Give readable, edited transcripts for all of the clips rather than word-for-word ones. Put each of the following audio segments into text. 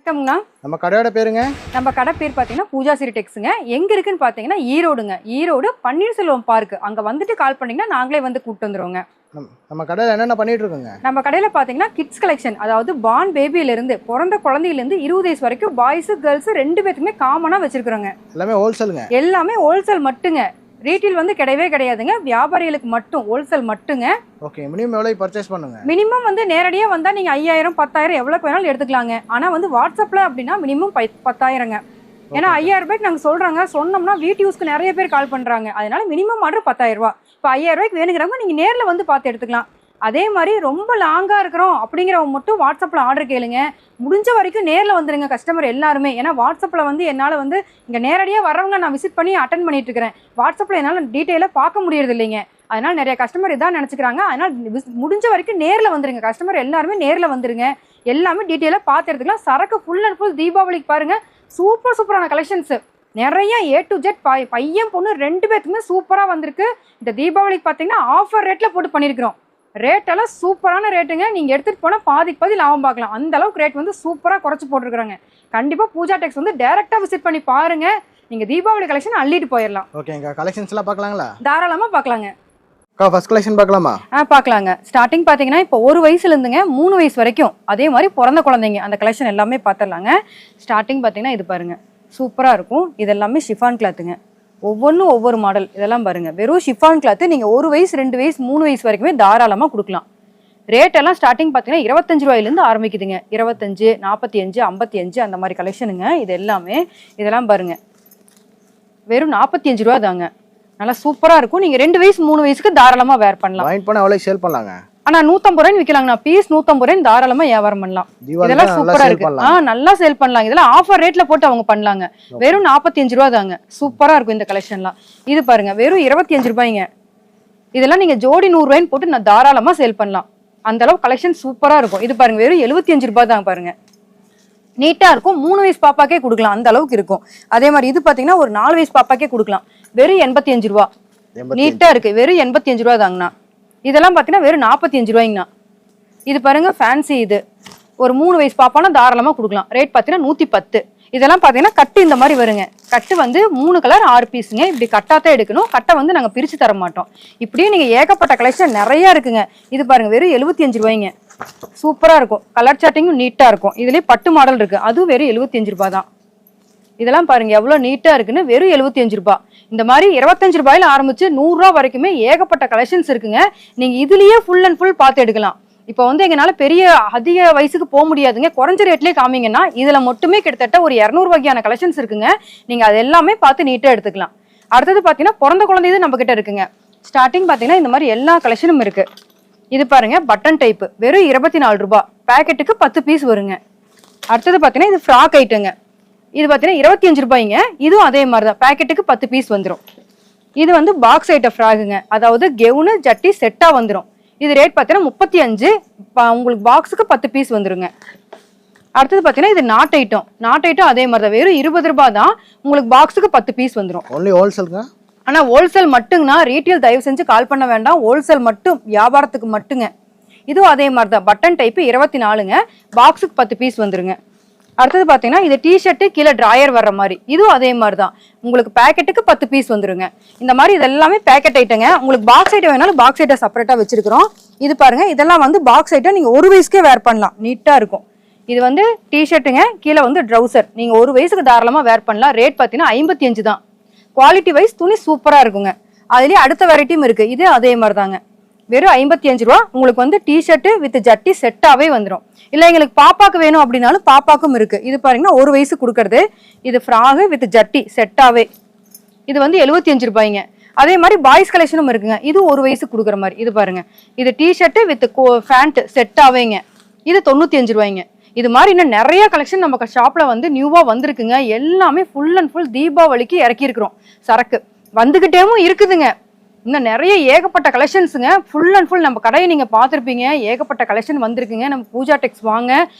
வணக்கம்ண்ணா. நம்ம கடையோட பேருங்க? நம்ம கடை பேர் பார்த்தீங்கன்னா பூஜா சிரி டெக்ஸுங்க. எங்கே இருக்குன்னு பார்த்தீங்கன்னா ஈரோடுங்க. ஈரோடு பன்னீர்செல்வம் பார்க். அங்கே வந்துட்டு கால் பண்ணிங்கன்னா நாங்களே வந்து கூப்பிட்டு வந்துடுவோங்க. நம்ம கடையில் என்னென்ன பண்ணிட்டு இருக்கோங்க? நம்ம கடையில் பார்த்தீங்கன்னா கிட்ஸ் கலெக்ஷன், அதாவது பார்ன் பேபியிலேருந்து பிறந்த குழந்தையிலேருந்து 20 வயசு வரைக்கும் பாய்ஸு கேர்ள்ஸு 2 பேருக்குமே காமனாக வச்சுருக்குறோங்க. எல்லாமே ஹோல்சேலுங்க? எல்லாமே ஹோல்சேல் மட்டுங்க. ரீட்டெயில் வந்து கிடையவே கிடையாதுங்க. வியாபாரிகளுக்கு மட்டும் ஹோல்சேல் மட்டுங்க. ஓகே. மினிமம் எவ்வளவு பர்ச்சேஸ் பண்ணுங்க? மினிமம் வந்து நேரடியாக வந்தால் நீங்கள் 5000 10,000 எவ்வளோக்கு வேணாலும் எடுத்துக்கலாங்க. ஆனால் வந்து வாட்ஸ்அப்பில் அப்படின்னா மினிமம் 10,000ங்க. ஏன்னா 5000 ரூபாய்க்கு நாங்கள் சொல்கிறாங்க, சொன்னோம்னா வீட்டு யூஸ்க்கு நிறைய பேர் கால் பண்ணுறாங்க. அதனால மினிமம் ஆர்டர் 10,000 ரூபா. இப்போ 5000 ரூபாய்க்கு வேணுங்கிறவங்க நீங்கள் நேரில் வந்து பார்த்து எடுத்துக்கலாம். அதே மாதிரி ரொம்ப லாங்காக இருக்கிறோம் அப்படிங்கிறவங்க மட்டும் வாட்ஸ்அப்பில் ஆர்டர் கேளுங்க. முடிஞ்ச வரைக்கும் நேரில் வந்துடுங்க கஸ்டமர் எல்லாருமே. ஏன்னா வாட்ஸ்அப்பில் வந்து என்னால் வந்து இங்கே நேரடியாக வர்றவங்க நான் விசிட் பண்ணி அட்டன் பண்ணிட்டு இருக்கிறேன். வாட்ஸ்அப்பில் என்னால் டீட்டெயிலாக பார்க்க முடியறது இல்லைங்க. அதனால் நிறைய கஸ்டமர் இதான் நினச்சிக்கிறாங்க. அதனால் முடிஞ்ச வரைக்கும் நேரில் வந்துடுங்க. கஸ்டமர் எல்லாருமே நேரில் வந்துடுங்க. எல்லாமே டீட்டெயிலாக பார்த்து எடுத்துக்கலாம். சரக்கு ஃபுல் அண்ட் ஃபுல் தீபாவளிக்கு பாருங்கள், சூப்பரான கலெக்ஷன்ஸு நிறைய A to Z. பையன் பொண்ணு 2 பேருக்குமே சூப்பராக வந்திருக்கு. இந்த தீபாவளிக்கு பார்த்தீங்கன்னா ஆஃபர் ரேட்டில் போட்டு பண்ணியிருக்கிறோம். ரேட்டெல்லாம் சூப்பரான ரேட்டுங்க. நீங்கள் எடுத்துகிட்டு போனால் பாதி லாபம் பார்க்கலாம். அந்த அளவுக்கு ரேட் வந்து சூப்பராக குறைச்சி போட்டிருக்கிறாங்க. கண்டிப்பாக பூஜா டெக்ஸ் வந்து டேரெக்டாக விசிட் பண்ணி பாருங்கள். நீங்கள் தீபாவளி கலெக்ஷன் அள்ளிட்டு போயிடலாம். ஓகேங்க. கலெக்ஷன்ஸ்லாம் பார்க்கலாங்களா? தாராளமாக பார்க்கலாங்க. ஃபர்ஸ்ட் கலெக்ஷன் பார்க்கலாமா? பார்க்கலாங்க. ஸ்டார்டிங் பார்த்தீங்கன்னா இப்போ 1 வயசுலேருந்துங்க 3 வயசு வரைக்கும், அதே மாதிரி பிறந்த குழந்தைங்க அந்த கலெக்ஷன் எல்லாமே பார்த்துடலாங்க. ஸ்டார்டிங் பார்த்தீங்கன்னா இது பாருங்கள், சூப்பராக இருக்கும். இது எல்லாமே ஷிஃபான் கிளாத்துங்க. ஒவ்வொன்றும் ஒவ்வொரு மாடல். இதெல்லாம் பாருங்கள், வெறும் ஷிஃபான் கிளாத்து. நீங்கள் 1 வயசு 2 வயசு 3 வயசு வரைக்குமே தாராளமாக கொடுக்கலாம். ரேட்டெல்லாம் ஸ்டார்டிங் பார்த்தீங்கன்னா 25 ரூபாயிலேருந்து ஆரம்பிக்குதுங்க. 25, 45, 55 அந்த மாதிரி கலெக்ஷனுங்க. இது எல்லாமே இதெல்லாம் பாருங்கள், வெறும் 45 ரூபா தாங்க. நல்லா சூப்பராக இருக்கும். நீங்கள் 2 வயசு 3 வயசுக்கு தாராளமாக வேர் பண்ணலாம். வாங்கிட்டு போனால் எவ்வளோ சேல் பண்ணலாங்க? ஆனால் 150 ரூபாய்னு விற்கலாங்கண்ணா. பீஸ் 150 ரூபாய்னு தாராளமாக வியாபாரம் பண்ணலாம். இதெல்லாம் சூப்பராக இருக்கு. நல்லா சேல் பண்ணலாம். இதெல்லாம் ஆஃபர் ரேட்ல போட்டு அவங்க பண்ணலாங்க. வெறும் 45 ரூபா தாங்க. சூப்பராக இருக்கும் இந்த கலெக்ஷன்லாம். இது பாருங்க, வெறும் 25 ரூபாய்ங்க. இதெல்லாம் நீங்க ஜோடி 100 ரூபாய்னு போட்டு நான் தாராளமாக சேல் பண்ணலாம். அந்த அளவு கலெக்ஷன் சூப்பராக இருக்கும். இது பாருங்க, வெறும் 75 ரூபாய் தாங்க. பாருங்க, நீட்டாக இருக்கும். 3 வயசு பாப்பாக்கே கொடுக்கலாம், அந்த அளவுக்கு இருக்கும். அதே மாதிரி இது பார்த்தீங்கன்னா ஒரு 4 வயசு பாப்பாக்கே கொடுக்கலாம். வெறும் 85 ரூபா. நீட்டாக இருக்கு. வெறும் 85 ரூபா தாங்கண்ணா. இதெல்லாம் பார்த்தீங்கன்னா வெறும் 45 ரூபாய்ங்கண்ணா. இது பாருங்க, ஃபேன்சி. இது ஒரு 3 வயசு பாப்பானா தாராளமாக கொடுக்கலாம். ரேட் பார்த்தீங்கன்னா 110. இதெல்லாம் பார்த்தீங்கன்னா கட்டு இந்த மாதிரி வருங்க. கட்டு வந்து 3 கலர் 6 பீஸுங்க. இப்படி கட்டாத்தான் எடுக்கணும். கட்டை வந்து நாங்கள் பிரித்து தர மாட்டோம். இப்படியே நீங்கள் ஏகப்பட்ட கலெக்ஷன் நிறையா இருக்குங்க. இது பாருங்க, வெறும் 75 ரூபாய்ங்க. சூப்பராக இருக்கும். கலர் சாட்டிங்கும் நீட்டாக இருக்கும். இதுலேயே பட்டு மாடல் இருக்குது, அதுவும் வெறும் 75 ரூபா தான். இதெல்லாம் பாருங்க எவ்வளோ நீட்டாக இருக்குன்னு. வெறும் 75 ரூபா. இந்த மாதிரி 25 ரூபாயில ஆரம்பிச்சு 100 ரூபா வரைக்குமே ஏகப்பட்ட கலெக்ஷன்ஸ் இருக்குங்க. நீங்கள் இதுலேயே ஃபுல் அண்ட் ஃபுல் பார்த்து எடுக்கலாம். இப்போ வந்து எங்களால் பெரிய அதிக வயசுக்கு போக முடியாதுங்க. குறைஞ்ச ரேட்லேயே காமிங்கன்னா இதில் மட்டுமே கிட்டத்தட்ட ஒரு 200 வகையான கலெக்ஷன்ஸ் இருக்குங்க. நீங்கள் அது எல்லாமே பார்த்து நீட்டாக எடுத்துக்கலாம். அடுத்தது பார்த்தீங்கன்னா பிறந்த குழந்தைது நம்ம கிட்ட இருக்குங்க. ஸ்டார்டிங் பார்த்தீங்கன்னா இந்த மாதிரி எல்லா கலெக்ஷனும் இருக்கு. இது பாருங்க, பட்டன் டைப்பு. வெறும் 24 ரூபா. பேக்கெட்டுக்கு 10 பீஸ் வருங்க. அடுத்தது பார்த்தீங்கன்னா இது ஃப்ராக் ஐட்டங்க. இது பார்த்தீங்கன்னா 25 ரூபாய்ங்க. இதுவும் அதே மாதிரி தான், பேக்கெட்டுக்கு 10 பீஸ் வந்துடும். இது வந்து பாக்ஸ் ஐட்டம் ஃப்ராகுங்க, அதாவது கெவுனு ஜட்டி செட்டாக வந்துடும். இது ரேட் பார்த்தீங்கன்னா 35. உங்களுக்கு பாக்ஸுக்கு 10 பீஸ் வந்துருங்க. அடுத்தது பார்த்தீங்கன்னா இது நாட் ஐட்டம் அதே மாதிரி தான். வெறும் 20 ரூபா தான். உங்களுக்கு பாக்ஸுக்கு 10 பீஸ் வந்துடும். ஒன்லி ஹோல்சேலுங்க. ஆனால் ஹோல்சேல் மட்டுங்கண்ணா. ரீட்டெயில் தயவு செஞ்சு கால் பண்ண வேண்டாம். ஹோல்சேல் மட்டும், வியாபாரத்துக்கு மட்டுங்க. இதுவும் அதே மாதிரி தான். பட்டன் டைப்பு 24ங்க. பாக்ஸுக்கு 10 பீஸ் வந்துருங்க. அடுத்தது பார்த்தீங்கன்னா இது டிஷர்ட்டு கீழே ட்ராயர் வர்ற மாதிரி. இதுவும் அதே மாதிரி தான். உங்களுக்கு பேக்கெட்டுக்கு 10 பீஸ் வந்துருங்க. இந்த மாதிரி இது எல்லாமே பேக்கெட் ஐட்டங்க. உங்களுக்கு பாக்ஸ் ஐட்டம் வேணாலும் பாக்ஸ் ஐட்டம் செப்பரேட்டாக வச்சிருக்கிறோம். இது பாருங்க, இதெல்லாம் வந்து பாக்ஸ் ஐட்டம். நீங்கள் 1 வயசுக்கே வேர் பண்ணலாம். நீட்டாக இருக்கும். இது வந்து டிஷர்ட்டுங்க, கீழே வந்து ட்ரௌசர். நீங்கள் 1 வயசுக்கு தாராளமாக வேர் பண்ணலாம். ரேட் பார்த்தீங்கன்னா 55 தான். குவாலிட்டி வைஸ் துணி சூப்பராக இருக்குங்க. அதுலேயே அடுத்த வெரைட்டியும் இருக்குது. இது அதே மாதிரி தாங்க. வெறும் 55 ரூபா. உங்களுக்கு வந்து டிஷர்ட்டு வித் ஜட்டி செட்டாகவே வந்துடும். இல்லை எங்களுக்கு பாப்பாக்கு வேணும் அப்படின்னாலும் பாப்பாக்கும் இருக்குது. இது பாருங்கன்னா 1 வயசு கொடுக்கறது. இது ஃப்ராகு வித் ஜட்டி செட்டாகவே. இது வந்து 75 ரூபாய்ங்க. அதே மாதிரி பாய்ஸ் கலெக்ஷனும் இருக்குங்க. இது 1 வயசு கொடுக்குற மாதிரி. இது பாருங்க, இது டிஷர்ட்டு வித் ஃபேண்ட் செட்டாகவேங்க. இது 95 ரூபாய்ங்க. இது மாதிரி இன்னும் நிறைய கலெக்ஷன் நம்ம ஷாப்பில் வந்து நியூவாக வந்திருக்குங்க. எல்லாமே ஃபுல் அண்ட் ஃபுல் தீபாவளிக்கு இறக்கியிருக்கிறோம். சரக்கு வந்துக்கிட்டேவும் இருக்குதுங்க. இன்னும் நிறைய ஏகப்பட்ட கலெக்ஷன்ஸுங்க. ஃபுல் அண்ட் ஃபுல் நம்ம கடையை நீங்க பார்த்துருப்பீங்க. ஏகப்பட்ட கலெக்ஷன் வந்திருக்குங்க. நம்ம பூஜா டெக்ஸ் வாங்க,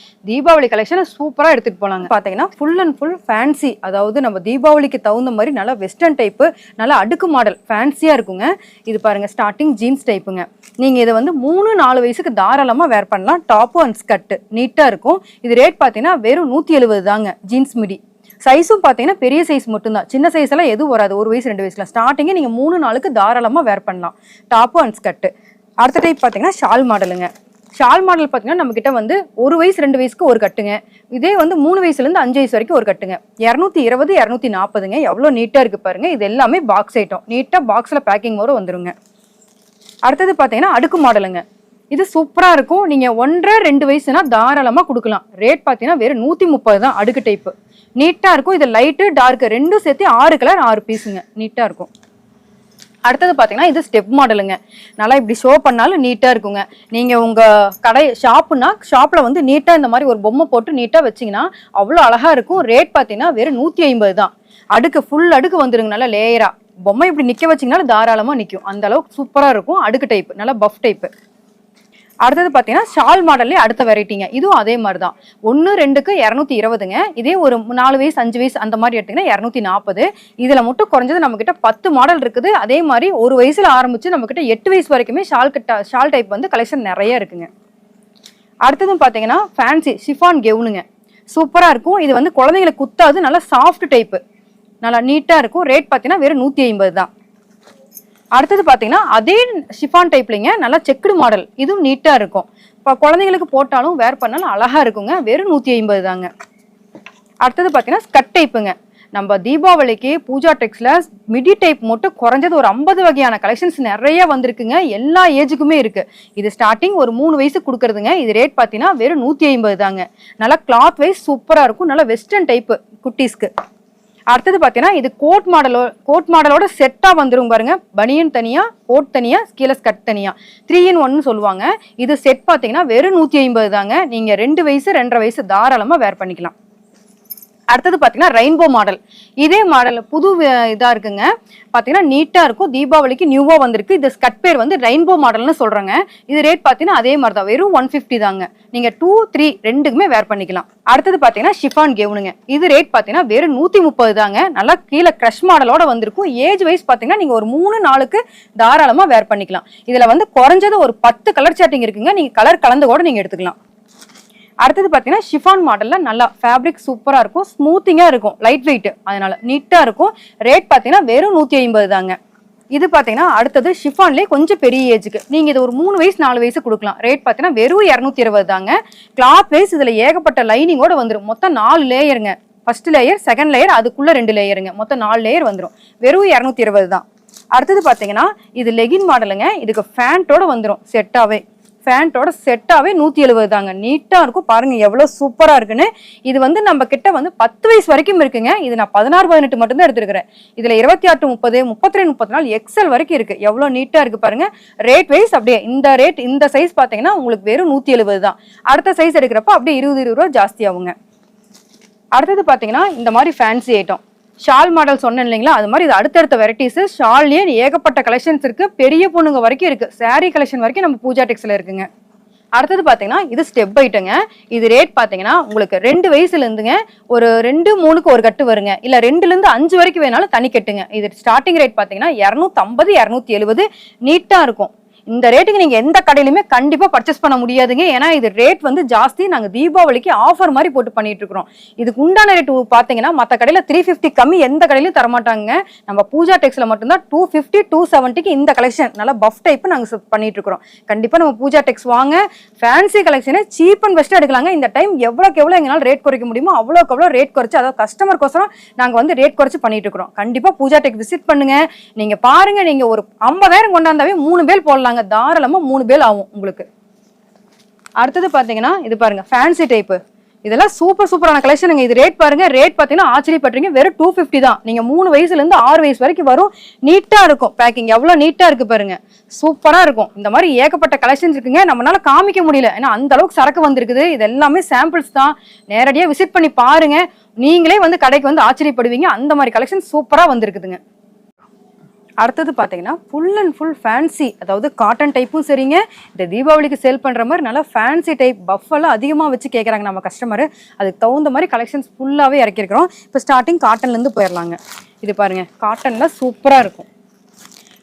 தீபாவளி கலெக்ஷனை சூப்பரா எடுத்துட்டு போலாங்க. பாத்தீங்கன்னா ஃபுல் அண்ட் ஃபுல் ஃபேன்சி, அதாவது நம்ம தீபாவளிக்கு தகுந்த மாதிரி நல்லா வெஸ்டர்ன் டைப்பு, நல்லா அடுக்கு மாடல் ஃபேன்சியா இருக்குங்க. இது பாருங்க ஸ்டார்டிங் ஜீன்ஸ் டைப்புங்க. நீங்க இதை வந்து 3-4 வயசுக்கு தாராளமா வேர் பண்ணலாம். டாப்பு அண்ட் ஸ்கர்ட் நீட்டா இருக்கும். இது ரேட் பாத்தீங்கன்னா வெறும் 170 தாங்க. ஜீன்ஸ் மிடி சைஸும் பார்த்தீங்கன்னா பெரிய சைஸ் மட்டும்தான், சின்ன சைஸ் எல்லாம் எதுவும் வராது. 1 வயசு 2 வயசுல ஸ்டார்டிங்கே நீங்கள் 3-4க்கு தாராளமாக வேர் பண்ணலாம். Top and skirt. அடுத்த டைப் பார்த்தீங்கன்னா ஷால் மாடலுங்க. ஷால் மாடல் பார்த்தீங்கன்னா நம்ம கிட்ட வந்து 1 வயசு 2 வயசுக்கு ஒரு கட்டுங்க. இதே வந்து 3 வயசுலேருந்து 5 வயசு வரைக்கும் ஒரு கட்டுங்க. 220 240ங்க. எவ்வளோ நீட்டாக இருக்கு பாருங்க. இது எல்லாமே பாக்ஸ் ஐட்டம், நீட்டாக பாக்ஸில் பேக்கிங் வர வந்துருங்க. அடுத்தது பார்த்தீங்கன்னா அடுக்கு மாடலுங்க. இது சூப்பராக இருக்கும். நீங்கள் 1.5-2 வயசுனா தாராளமாக கொடுக்கலாம். ரேட் பார்த்தீங்கன்னா வெறும் 130 தான். அடுக்கு டைப்பு நீட்டாக இருக்கும். இது லைட்டு டார்க்கு ரெண்டும் சேர்த்து 6 கலர் 6 பீஸுங்க. நீட்டாக இருக்கும். அடுத்தது பார்த்தீங்கன்னா இது ஸ்டெப் மாடலுங்க. நல்லா இப்படி ஷோ பண்ணாலும் நீட்டாக இருக்குங்க. நீங்கள் உங்கள் கடை ஷாப்புனா ஷாப்பில் வந்து நீட்டாக இந்த மாதிரி ஒரு பொம்மை போட்டு நீட்டாக வச்சிங்கன்னா அவ்வளோ அழகாக இருக்கும். ரேட் பார்த்தீங்கன்னா வெறும் 150 தான். அடுக்கு ஃபுல் அடுக்கு வந்துருங்க. நல்லா லேயராக பொம்மை இப்படி நிற்க வச்சிங்கனாலும் தாராளமாக நிற்கும். அந்த அளவுக்கு சூப்பராக இருக்கும். அடுக்கு டைப்பு, நல்லா பஃப் டைப்பு. அடுத்தது பார்த்தீங்கன்னா ஷால் மாடல்லே அடுத்த வெரைட்டிங்க. இதுவும் அதே மாதிரி தான். 1-2க்கு 220ங்க. இதே ஒரு 4 வயசு 5 வயசு அந்த மாதிரி எடுத்தீங்கன்னா 240. இதில் மட்டும் குறைஞ்சது நம்மக்கிட்ட 10 மாடல் இருக்குது. அதே மாதிரி 1 வயசுல ஆரம்பிச்சு நம்மக்கிட்ட 8 வயசு வரைக்குமே ஷால் டைப் வந்து கலெக்ஷன் நிறைய இருக்குங்க. அடுத்ததும் பார்த்தீங்கன்னா ஃபேன்சி ஷிஃபான் கெவுனுங்க. சூப்பராக இருக்கும். இது வந்து குழந்தைங்களுக்கு குத்தாது, நல்லா சாஃப்ட் டைப்பு, நல்லா நீட்டாக இருக்கும். ரேட் பார்த்தீங்கன்னா வெறும் 150 தான். அடுத்தது பார்த்தீங்கன்னா அதே ஷிஃபான் டைப்லிங்க, நல்லா செக்குடு மாடல். இதுவும் நீட்டாக இருக்கும். இப்போ குழந்தைங்களுக்கு போட்டாலும் வேர் பண்ணாலும் அழகாக இருக்குங்க. வெறும் 150 தாங்க. அடுத்தது பார்த்தீங்கன்னா ஸ்கட் டைப்புங்க. நம்ம தீபாவளிக்கு பூஜா டெக்ஸில் மிடி டைப் மட்டும் குறைஞ்சது ஒரு 50 வகையான கலெக்ஷன்ஸ் நிறைய வந்திருக்குங்க. எல்லா ஏஜுக்குமே இருக்கு. இது ஸ்டார்டிங் ஒரு 3 வயசு கொடுக்குறதுங்க. இது ரேட் பார்த்தீங்கன்னா வெறும் 150 தாங்க. நல்லா கிளாத் வைஸ் சூப்பராக இருக்கும். நல்லா வெஸ்டர்ன் டைப்பு குட்டீஸ்க்கு. அடுத்தது பார்த்தீங்கன்னா இது கோட் மாடலோட செட்டாக வந்துடும் பாருங்க. பனியன் தனியா, கோட் தனியா, கீழே ஸ்கர்ட் தனியா, 3-in-1 சொல்லுவாங்க. இது செட் பார்த்தீங்கன்னா வெறும் 150 தாங்க. நீங்க 2 வயசு 2.5 வயசு தாராளமாக வேர் பண்ணிக்கலாம். அடுத்தது பார்த்தீங்கன்னா ரெயின்போ மாடல். இதே மாடல் புது இதாக இருக்குங்க. பார்த்தீங்கன்னா நீட்டாக இருக்கும். தீபாவளிக்கு நியூவாக வந்திருக்கு. இது ஸ்கட் பேர் வந்து ரெயின்போ மாடல்னு சொல்கிறாங்க. இது ரேட் பார்த்தீங்கன்னா அதே மாதிரி தான். வெறும் 150 தாங்க. நீங்கள் 2, 3 ரெண்டுக்குமே வேர் பண்ணிக்கலாம். அடுத்தது பார்த்தீங்கன்னா ஷிஃபான் கெவுனுங்க. இது ரேட் பார்த்தீங்கன்னா வெறும் 130 தாங்க. நல்லா கீழே க்ரஷ் மாடலோட வந்திருக்கும். ஏஜ் வைஸ் பார்த்தீங்கன்னா நீங்கள் ஒரு 3-4க்கு தாராளமாக வேர் பண்ணிக்கலாம். இதில் வந்து குறைஞ்சது ஒரு 10 கலர் சேட்டிங் இருக்குங்க. நீங்கள் கலர் கலந்து கூட நீங்கள் எடுத்துக்கலாம். அடுத்தது பார்த்தீங்கன்னா ஷிஃபான் மாடலில் நல்லா ஃபேப்ரிக் சூப்பராக இருக்கும். ஸ்மூத்திங்காக இருக்கும். லைட் வெயிட், அதனால நீட்டாக இருக்கும். ரேட் பார்த்தீங்கன்னா வெறும் 150 தாங்க. இது பார்த்தீங்கன்னா அடுத்தது ஷிஃபான்லேயே கொஞ்சம் பெரிய ஏஜுக்கு நீங்கள் இது ஒரு 3 வயசு 4 வயசு கொடுக்கலாம். ரேட் பார்த்தீங்கன்னா வெறும் 220 தாங்க. கிளாத் வைஸ் இதில் ஏகப்பட்ட லைனிங்கோட வந்துடும். மொத்தம் 4 லேயருங்க. ஃபர்ஸ்ட் லேயர், செகண்ட் லேயர், அதுக்குள்ள 2 லேயருங்க. மொத்தம் 4 லேயர் வந்துடும். வெறும் 220 தான். அடுத்தது பார்த்தீங்கன்னா இது லெகின் மாடலுங்க. இதுக்கு ஃபேண்டோட வந்துடும். செட்டாவே ஃபேண்டோட செட்டாவே 170 தாங்க. நீட்டா இருக்கும். பாருங்க எவ்வளவு சூப்பரா இருக்குன்னு. இது வந்து நம்ம கிட்ட வந்து 10 வயசு வரைக்கும் இருக்குங்க. இது நான் 16-18 மட்டும் தான் எடுத்துருக்கிறேன். இதுல 28-30, 32-34 எக்ஸல் வரைக்கும் இருக்கு. எவ்வளவு நீட்டா இருக்கு பாருங்க. ரேட் வைஸ் அப்படியே இந்த சைஸ் பாத்தீங்கன்னா உங்களுக்கு வெறும் 170 தான். அடுத்த சைஸ் எடுக்கிறப்ப அப்படியே 20 ரூபா ஜாஸ்தி ஆகுங்க. அடுத்தது பாத்தீங்கன்னா இந்த மாதிரி ஃபேன்சி ஐட்டம் ஷால் மாடல் சொன்னேன் இல்லைங்களா, அது மாதிரி இது அடுத்தடுத்த வெரைட்டிஸ். ஷால்லேயே ஏகப்பட்ட கலெக்ஷன்ஸ் இருக்கு. பெரிய பொண்ணுங்க வரைக்கும் இருக்கு. சாரீ கலெக்ஷன் வரைக்கும் நம்ம பூஜா டெக்ஸ்ல இருக்குங்க. அடுத்தது பாத்தீங்கன்னா இது ஸ்டெப் ஐட்டங்க. இது ரேட் பாத்தீங்கன்னா உங்களுக்கு 2 வயசுல இருந்துங்க ஒரு 2-3க்கு ஒரு கட்டு வருங்க. இல்ல 2ல இருந்து 5 வரைக்கும் வேணாலும் தனி கட்டுங்க. இது ஸ்டார்டிங் ரேட் பாத்தீங்கன்னா 250, 270 நீட்டா இருக்கும். இந்த ரேட்டுக்கு நீங்க எந்த கடையிலுமே கண்டிப்பா பர்ச்சேஸ் பண்ண முடியாதுங்க. ஏன்னா இது ரேட் வந்து ஜாஸ்தி. நாங்க தீபாவளிக்கு ஆஃபர் மாதிரி போட்டு பண்ணிட்டு இருக்கிறோம். இதுக்கு உண்டான ரேட் பாத்தீங்கன்னா மத்த கடையில 350 கம்மி எந்த கடையிலும் தரமாட்டாங்க. நம்ம பூஜா டெக்ஸ்ல மட்டும்தான் 250, 270க்கு இந்த கலெக்ஷன் நல்லா பஃப் டைப் நாங்க பண்ணிட்டு இருக்கிறோம். கண்டிப்பா நம்ம பூஜா டெக்ஸ் வாங்க. ஃபேன்சி கலெக்ஷனை சீப் அண்ட் பெஸ்டா எடுக்கலாங்க. இந்த டைம் எவ்வளவுக்கு எவ்வளவு எங்களால ரேட் குறைக்க முடியுமோ அவ்வளவுக்கு எவ்வளவு ரேட் குறைச்சு, அதாவது கஸ்டமர்க்கோசரம் நாங்க வந்து ரேட் குறைச்சு பண்ணிட்டு இருக்கிறோம். கண்டிப்பா பூஜா டெக் விசிட் பண்ணுங்க. நீங்க பாருங்க, நீங்க ஒரு 50,000 கொண்டாந்தாவே 3 பேல் போடலாங்க. தாராளமா 3 பேல் ஆகும் உங்களுக்கு. அடுத்தது பாத்தீங்கன்னா இது பாருங்க ஃபேன்சி டைப். இதெல்லாம் சூப்பரான கலெக்ஷனுங்க. இது ரேட் பாருங்க. ரேட் பாத்தீங்கன்னா ஆச்சரியப்படுறீங்க. வெறும் 250 தான். நீங்க 3 வயசுல இருந்து 6 வயசு வரைக்கும் வரும். நீட்டா இருக்கும். பேக்கிங் எவ்வளவு நீட்டா இருக்கு பாருங்க. சூப்பரா இருக்கும். இந்த மாதிரி ஏகப்பட்ட கலெக்ஷன்ஸ் இருக்குங்க. நம்மளால காமிக்க முடியல, ஏன்னா அந்த அளவுக்கு சரக்கு வந்திருக்குது. இது எல்லாமே சாம்பிள்ஸ் தான். நேரடியா விசிட் பண்ணி பாருங்க. நீங்களே வந்து கடைக்கு வந்து ஆச்சரியப்படுவீங்க. அந்த மாதிரி கலெக்ஷன் சூப்பரா வந்திருக்குதுங்க. அடுத்தது பார்த்தீங்கன்னா ஃபுல் அண்ட் ஃபுல் ஃபேன்சி, அதாவது காட்டன் டைப்பும் சரிங்க. இந்த தீபாவளிக்கு சேல் பண்ணுற மாதிரி நல்லா ஃபேன்சி டைப் பஃபெல்லாம் அதிகமாக வச்சு கேட்குறாங்க நம்ம கஸ்டமர். அதுக்கு தகுந்த மாதிரி கலெக்ஷன்ஸ் ஃபுல்லாகவே இறக்கிருக்கிறோம். இப்போ ஸ்டார்டிங் காட்டன்லேருந்து போயிடலாங்க. இது பாருங்கள், காட்டனில் சூப்பராக இருக்கும்.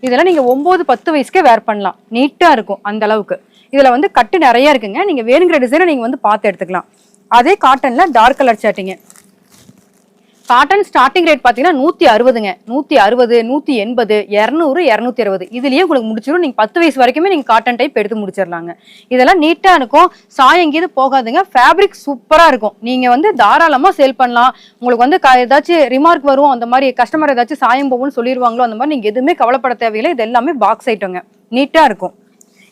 இதெல்லாம் நீங்கள் 9-10 வயசுக்கே வேர் பண்ணலாம், நீட்டாக இருக்கும் அந்த அளவுக்கு. இதில் வந்து கட்டு நிறைய இருக்குங்க. நீங்கள் வேணுங்கிற டிசைனை நீங்கள் வந்து பார்த்து எடுத்துக்கலாம். அதே காட்டனில் டார்க் கலர் சேட்டிங்க. காட்டன் ஸ்டார்டிங் ரேட் பார்த்தீங்கன்னா 160ங்க. 160, 180, 200, 260 இதுலயே உங்களுக்கு முடிச்சிடும். நீங்கள் 10 வயசு வரைக்குமே நீங்கள் காட்டன் டைப் எடுத்து முடிச்சிடலாங்க. இதெல்லாம் நீட்டாக இருக்கும், சாயம் எங்கேயும் போகாதுங்க. ஃபேப்ரிக் சூப்பராக இருக்கும். நீங்கள் வந்து தாராளமாக சேல் பண்ணலாம். உங்களுக்கு வந்து ஏதாச்சும் ரிமார்க் வரும், அந்த மாதிரி கஸ்டமர் ஏதாச்சும் சாயம் போகும்னு சொல்லிடுவாங்களோ, அந்த மாதிரி நீங்கள் எதுவுமே கவலைப்பட தேவையில்லை. இது எல்லாமே பாக்ஸ் ஐட்டங்க, நீட்டாக இருக்கும்.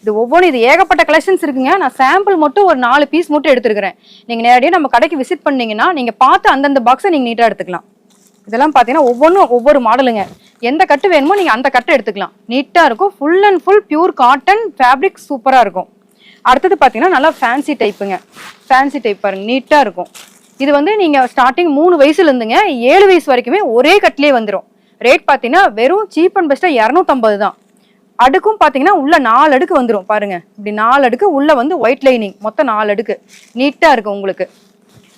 இது ஒவ்வொன்றும் இது ஏகப்பட்ட கலெக்ஷன்ஸ் இருக்குங்க. நான் சாம்பிள் மட்டும் ஒரு 4 பீஸ் மட்டும் எடுத்துருக்கிறேன். நீங்கள் நேரடியாக நம்ம கடைக்கு விசிட் பண்ணீங்கன்னா நீங்கள் பார்த்து அந்தந்த பாக்ஸை நீங்கள் நீட்டாக எடுத்துக்கலாம். இதெல்லாம் பார்த்தீங்கன்னா ஒவ்வொன்றும் ஒவ்வொரு மாடலுங்க. எந்த கட்டு வேணுமோ நீங்கள் அந்த கட்டை எடுத்துக்கலாம். நீட்டாக இருக்கும். Full and full pure cotton fabric சூப்பராக இருக்கும். அடுத்தது பார்த்தீங்கன்னா நல்லா ஃபேன்சி டைப்புங்க. ஃபேன்சி டைப் பாருங்க, நீட்டாக இருக்கும். இது வந்து நீங்கள் ஸ்டார்டிங் 3 வயசுலேருந்துங்க 7 வயசு வரைக்குமே ஒரே கட்டிலே வந்துடும். ரேட் பார்த்தீங்கன்னா வெறும் சீப் அண்ட் பெஸ்ட்டாக 250 தான். அடுக்கும் பார்த்தீங்கன்னா உள்ள 4 அடுக்கு வந்துடும் பாருங்க. இப்படி 4 அடுக்கு உள்ள வந்து ஒயிட் லைனிங், மொத்தம் 4 அடுக்கு நீட்டாக இருக்கும் உங்களுக்கு.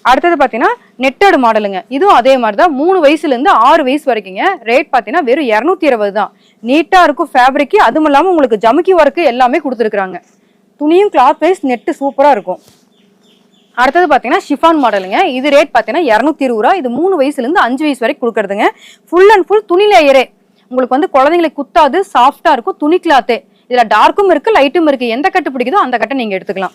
அடுத்தது பார்த்தீங்கன்னா நெட்டடு மாடலுங்க. இதுவும் அதே மாதிரி தான் 3 வயசுலேருந்து 6 வயசு வரைக்குங்க. ரேட் பார்த்தீங்கன்னா வெறும் 220 தான். நீட்டாக இருக்கும் ஃபேப்ரிக்கு. அதுவும் இல்லாமல் உங்களுக்கு ஜமுக்கி ஒர்க்கு எல்லாமே கொடுத்துருக்குறாங்க. துணியும் கிளாத் வைஸ் நெட்டு சூப்பராக இருக்கும். அடுத்தது பார்த்தீங்கன்னா ஷிஃபான் மாடலுங்க. இது ரேட் பார்த்தீங்கன்னா 220 ரூபா. இது 3 வயசுலேருந்து 5 வயசு வரைக்கும் கொடுக்குறதுங்க. ஃபுல் அண்ட் ஃபுல் துணி லேயரே. உங்களுக்கு வந்து குழந்தைங்களுக்கு குத்தாது, சாஃப்டா இருக்கும். துணி கிளாத்தே. இதுல டார்க்கும் இருக்கு, லைட்டும் இருக்கு. எந்த கட்டு பிடிக்குதோ அந்த கட்டை நீங்க எடுத்துக்கலாம்.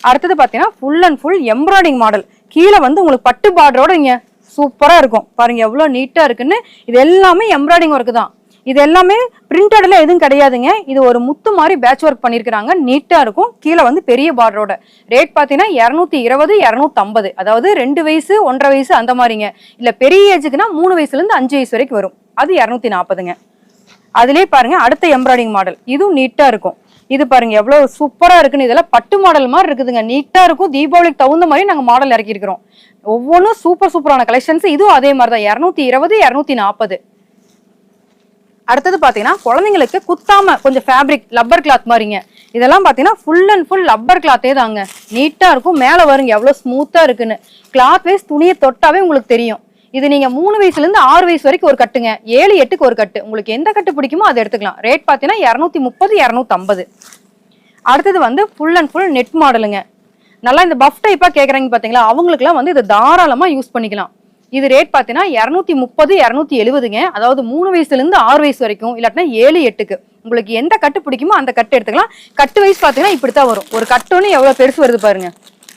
அடுத்தது பாத்தீங்கன்னா full and full embroidering model. கீழே வந்து உங்களுக்கு பட்டு பார்டரோட இங்க சூப்பரா இருக்கும் பாருங்க, எவ்வளவு நீட்டா இருக்குன்னு. இது எல்லாமே எம்ப்ராய்டிங் ஒர்க் தான். இது எல்லாமே பிரிண்டட்ல எதுவும் கிடையாதுங்க. இது ஒரு முத்து மாதிரி பேட்ச் ஒர்க் பண்ணிருக்காங்க, நீட்டா இருக்கும். கீழே வந்து பெரிய பார்டரோட. ரேட் பாத்தீங்கன்னா 220, 250. அதாவது 2 வயசு 1.5 வயசு அந்த மாதிரிங்க. இல்ல பெரிய ஏஜுக்குன்னா 3 வயசுல இருந்து 5 வயசு வரைக்கும் வரும். அது 240ங்க. அதுலயே பாருங்க அடுத்த எம்ப்ராய்டிங் மாடல். இதுவும் நீட்டா இருக்கும். இது பாருங்க எவ்வளவு சூப்பரா இருக்குன்னு. இதெல்லாம் பட்டு மாடல் மாதிரி இருக்குதுங்க, நீட்டா இருக்கும். தீபாவளிக்கு தகுந்த மாதிரி நாங்க மாடல் இறக்கி இருக்கிறோம். ஒவ்வொன்றும் சூப்பர் சூப்பரான கலெக்ஷன்ஸ். இதுவும் அதே மாதிரி தான் 220, 240. அடுத்தது பாத்தீங்கன்னா குழந்தைங்களுக்கு குத்தாம கொஞ்சம் ஃபேப்ரிக் லப்பர் கிளாத் மாதிரிங்க. இதெல்லாம் பாத்தீங்கன்னா ஃபுல் அண்ட் ஃபுல் லப்பர் கிளாத்தே தாங்க, நீட்டா இருக்கும். மேல வருங்க எவ்வளவு ஸ்மூத்தா இருக்குன்னு. கிளாத் வைஸ் துணியை தொட்டாவே உங்களுக்கு தெரியும். இது நீங்க 3 வயசுல இருந்து 6 வயசு வரைக்கும் ஒரு கட்டுங்க. 7, 8க்கு ஒரு கட்டு. உங்களுக்கு எந்த கட்டு பிடிக்குமோ அதை எடுத்துக்கலாம். ரேட் பாத்தீங்கன்னா 230, 250. அடுத்தது வந்து ஃபுல் அண்ட் ஃபுல் நெட் மாடலுங்க. நல்லா இந்த பஃப் டைப்பா கேக்குறாங்க பாத்தீங்களா, அவங்களுக்குலாம் வந்து இதை தாராளமா யூஸ் பண்ணிக்கலாம். இது ரேட் பாத்தீங்கன்னா 230, 270ங்க. அதாவது 3 வயசுல இருந்து 6 வயசு வரைக்கும், இல்லாட்டினா 7, 8க்கு உங்களுக்கு எந்த கட்டு பிடிக்குமோ அந்த கட்டு எடுத்துக்கலாம். கட்டு வயசு பாத்தீங்கன்னா இப்படித்தான் வரும். ஒரு கட்டோன்னு எவ்வளவு பெருசு வருது பாருங்க.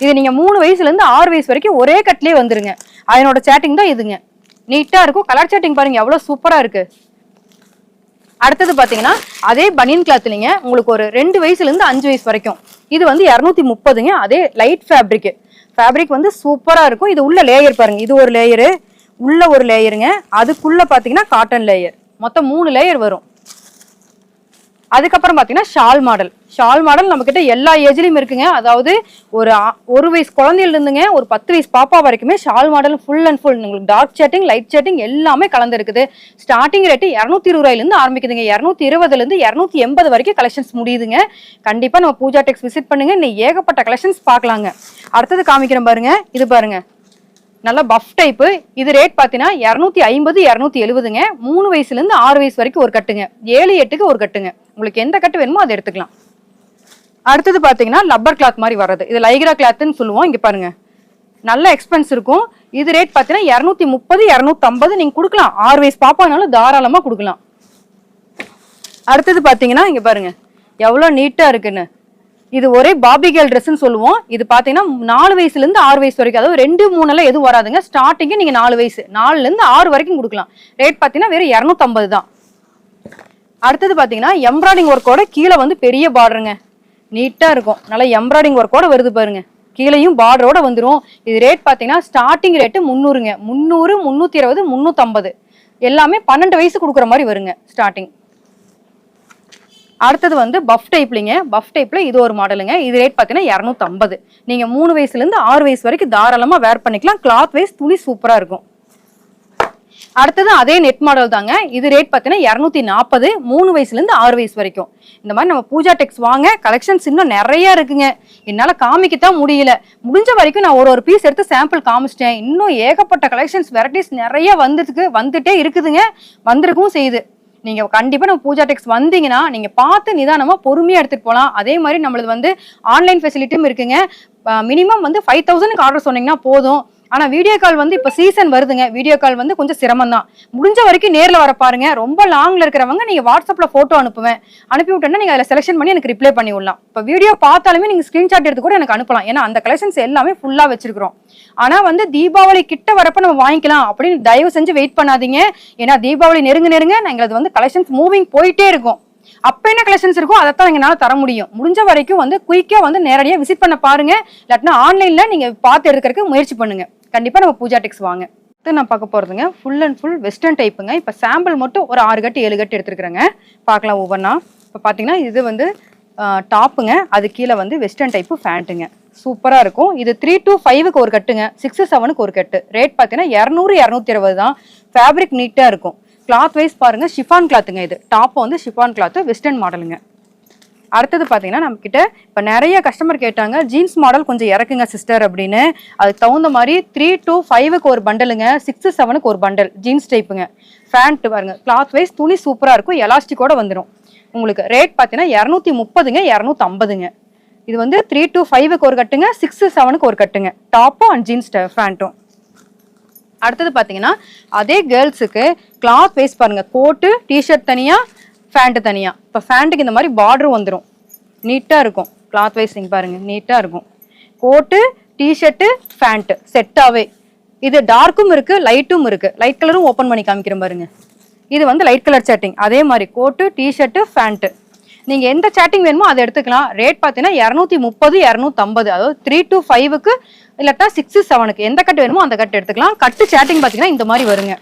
இது நீங்க 3 வயசுல இருந்து 6 வயசு வரைக்கும் ஒரே கட்டிலே வந்துருங்க. அதனோட சேட்டிங் தான் இதுங்க, நீட்டா இருக்கும். கலர் சேட்டிங் பாருங்க எவ்வளவு சூப்பரா இருக்கு. அடுத்தது பாத்தீங்கன்னா அதே பனியன் கிளாத்லீங்க. உங்களுக்கு ஒரு 2 வயசுல இருந்து 5 வயசு வரைக்கும். இது வந்து 230ங்க. அதே லைட் ஃபேப்ரிக். ஃபேப்ரிக் வந்து சூப்பரா இருக்கும். இது உள்ள லேயர் பாருங்க, இது ஒரு லேயரு, உள்ள ஒரு லேயருங்க. அதுக்குள்ள பாத்தீங்கன்னா காட்டன் லேயர். மொத்தம் 3 லேயர் வரும். அதுக்கப்புறம் பாத்தீங்கன்னா ஷால் மாடல். ஷால் மாடல் நம்ம கிட்ட எல்லா ஏஜ்லயும் இருக்குங்க. அதாவது ஒரு வயசு குழந்தையில இருந்துங்க ஒரு 10 வயசு பாப்பா வரைக்குமே shawl model full and full. உங்களுக்கு டார்க் சேட்டிங், லைட் சேட்டிங் எல்லாமே கலந்து இருக்குது. ஸ்டார்டிங் ரேட்டு 220 ரூபாயில இருந்து ஆரம்பிக்குதுங்க. 220ல இருந்து 280 வரைக்கும் கலெக்ஷன்ஸ் முடியுதுங்க. கண்டிப்பா நம்ம பூஜா டெக்ஸ் விசிட் பண்ணுங்க. இன்னும் ஏகப்பட்ட கலெக்ஷன்ஸ் பார்க்கலாங்க. அடுத்தது காமிக்கிறேன் பாருங்க. இது பாருங்க நல்லா பஃப் டைப்பு. இது ரேட் பாத்தீங்கன்னா 250, 270ங்க. 3 வயசுல இருந்து 6 வயசு வரைக்கும் ஒரு கட்டுங்க. 7, 8க்கு ஒரு கட்டுங்க. உங்களுக்கு எந்த கட்டு வேணுமோ அதை எடுத்துக்கலாம். அடுத்தது பாத்தீங்கன்னா லப்பர் கிளாத் மாதிரி வர்றது. இது லைக்ரா கிளாத்னு சொல்லுவோம். இங்க பாருங்க நல்ல எக்ஸ்பென்ஸ் இருக்கும். இது ரேட் பாத்தீங்கன்னா 230, 250 நீங்க கொடுக்கலாம். 6 வயசு பாப்பானாலும் தாராளமா கொடுக்கலாம். அடுத்தது பாத்தீங்கன்னா இங்க பாருங்க எவ்வளவு நீட்டா இருக்குன்னு. இது ஒரே பாபி கேர்ள் ட்ரெஸ்ன்னு சொல்லுவோம். இது பாத்தீங்கன்னா 4 வயசுல இருந்து 6 வயசு வரைக்கும், அதாவது 2, 3 எல்லாம் எதுவும் வராதுங்க. ஸ்டார்டிங் நீங்க 4 வயசு 4ல இருந்து 6 வரைக்கும் கொடுக்கலாம். ரேட் பாத்தீங்கன்னா வெறும் 250 தான். அடுத்தது பாத்தீங்கன்னா எம்ப்ராய்டிங் ஒர்க்கோட கீழே வந்து பெரிய பார்டருங்க, நீட்டா இருக்கும். நல்லா எம்ப்ராய்டிங் ஒர்க்கோட வருது பாருங்க. கீழையும் பார்டரோட வந்துடும். இது ரேட் பாத்தீங்கன்னா ஸ்டார்டிங் ரேட்டு 300ங்க. 300, 320, 350 எல்லாமே 12 வயசு கொடுக்குற மாதிரி வருங்க ஸ்டார்டிங். அடுத்தது வந்து பஃப் டைப்லிங்க. பஃப் டைப்ல இது ஒரு மாடலுங்க. இது ரேட் பாத்தீங்கன்னா 250. நீங்க 3 வயசுல இருந்து 6 வயசு வரைக்கும் தாராளமா வேர் பண்ணிக்கலாம். கிளாத் வைஸ் துணி சூப்பரா இருக்கும். அடுத்தது அதே நெட் மாடல் தாங்க. இது ரேட் பார்த்தீங்கன்னா 240, 3 வயசுலேருந்து 6 வயசு வரைக்கும். இந்த மாதிரி நம்ம பூஜா டெக்ஸ் வாங்க, கலெக்ஷன்ஸ் இன்னும் நிறைய இருக்குங்க. என்னால் காமிக்கத்தான் முடியல. முடிஞ்ச வரைக்கும் நான் ஒரு பீஸ் எடுத்து சாம்பிள் காமிச்சிட்டேன். இன்னும் ஏகப்பட்ட கலெக்ஷன்ஸ் வெரைட்டிஸ் நிறைய வந்துட்டே இருக்குதுங்க, வந்திருக்கும் செய்யுது. நீங்க கண்டிப்பா நம்ம பூஜா டெக்ஸ் வந்தீங்கன்னா நீங்க பார்த்து நிதானமா பொறுமையா எடுத்துட்டு போகலாம். அதே மாதிரி நம்மளது ஆன்லைன் ஃபெசிலிட்டியும் இருக்குங்க. மினிமம் 5000க்கு ஆர்டர் சொன்னீங்கன்னா போதும். ஆனா வீடியோ கால் இப்ப சீசன் வருதுங்க. வீடியோ கால் கொஞ்சம் சிரமம் தான். முடிஞ்ச வரைக்கும் நேர்ல வர பாருங்க. ரொம்ப லாங்ல இருக்கிறவங்க நீங்க வாட்ஸ்அப்ல போட்டோ அனுப்பி விட்டோன்னா நீங்க அதில் செலக்ஷன் பண்ணி எனக்கு ரிப்ளை பண்ணி விடலாம். இப்ப வீடியோ பார்த்தாலுமே நீங்க ஸ்கிரீன்ஷாட் எடுத்து கூட எனக்கு அனுப்பலாம். ஏன்னா அந்த கலெக்ஷன்ஸ் எல்லாமே ஃபுல்லா வச்சிருக்கிறோம். ஆனா தீபாவளி கிட்ட வரப்ப நம்ம வாங்கிக்கலாம் அப்படின்னு தயவு செஞ்சு வெயிட் பண்ணாதீங்க. ஏன்னா தீபாவளி நெருங்க எங்களது கலெக்ஷன்ஸ் மூவிங் போயிட்டே இருக்கும். அப்ப என்ன கலெக்ஷன்ஸ் இருக்கும் அதைத்தான் எங்களால தர முடியும். முடிஞ்ச வரைக்கும் குயிக்கா நேரடியா விசிட் பண்ண பாருங்க. இல்லாட்டினா ஆன்லைன்ல நீங்க பார்த்து எடுக்கிறதுக்கு முயற்சி பண்ணுங்க. கண்டிப்பா நம்ம பூஜா டெக்ஸ் வாங்க. நான் பார்க்க போறதுங்க ஃபுல் அண்ட் ஃபுல் வெஸ்டர்ன் டைப்புங்க. இப்ப சாம்பிள் மட்டும் ஒரு 6 கட்டு 7 கட்டு எடுத்துருக்கிறேங்க. பார்க்கலாம் ஒவ்வொன்றா. இப்போ பார்த்தீங்கன்னா இது டாப்புங்க. அது கீழே வெஸ்டர்ன் டைப்பு ஃபேண்ட்டுங்க. சூப்பரா இருக்கும். இது 3 to 5க்கு ஒரு கட்டுங்க, 6 7க்கு ஒரு கட்டு. ரேட் பார்த்தீங்கன்னா 200 220 தான். ஃபேப்ரிக் நீட்டா இருக்கும். கிளாத் வைஸ் பாருங்க, ஷிஃபான் கிளாத்துங்க. இது டாப் ஷிஃபான் கிளாத், வெஸ்டர்ன் மாடலுங்க. அடுத்தது பார்த்தீங்கன்னா நம்ம கிட்ட இப்போ நிறைய கஸ்டமர் கேட்டாங்க ஜீன்ஸ் மாடல் கொஞ்சம் இறக்குங்க சிஸ்டர் அப்படின்னு. அதுக்கு தகுந்த மாதிரி 3 to 5க்கு ஒரு பண்டலுங்க, 6 7க்கு ஒரு பண்டல் ஜீன்ஸ் டைப்புங்க. ஃபேண்ட் பாருங்க, கிளாத் வைஸ் துணி சூப்பரா இருக்கும், எலாஸ்டிக்கோட வந்துடும் உங்களுக்கு. ரேட் பார்த்தீங்கன்னா 230ங்க, 250ங்க. இது 3 to 5க்கு ஒரு கட்டுங்க, 6 7க்கு ஒரு கட்டுங்க. டாப்பும் அண்ட் ஜீன்ஸ் ஃபேண்ட்டும். அடுத்தது பார்த்தீங்கன்னா அதே கேர்ள்ஸுக்கு கிளாத் வைஸ் பாருங்க, கோட்டு டிஷர்ட் தனியா, ஃபேண்ட் தனியா. இப்போ ஃபேண்ட்டுக்கு இந்த மாதிரி பார்டர் வந்துடும், நீட்டா இருக்கும். கிளாத் வைஸ் நீங்க பாருங்க, நீட்டா இருக்கும். கோட்டு டிஷர்ட்டு ஃபேண்ட் செட்டாவே. இது டார்க்கும் இருக்கு, லைட்டும் இருக்கு. லைட் கலரும் ஓப்பன் பண்ணி காமிக்கிறேன் பாருங்க. இது லைட் கலர் சேட்டிங். அதே மாதிரி கோட்டு டிஷர்ட்டு ஃபேண்ட். நீங்க எந்த சேட்டிங் வேணுமோ அதை எடுத்துக்கலாம். ரேட் பார்த்தீங்கன்னா 230 250. அதாவது 3 to 5க்கு இல்லாட்டா 6 7க்கு எந்த கட்டு வேணுமோ அந்த கட்டு எடுத்துக்கலாம். கட்டு சேட்டிங் பார்த்தீங்கன்னா இந்த மாதிரி வருங்க.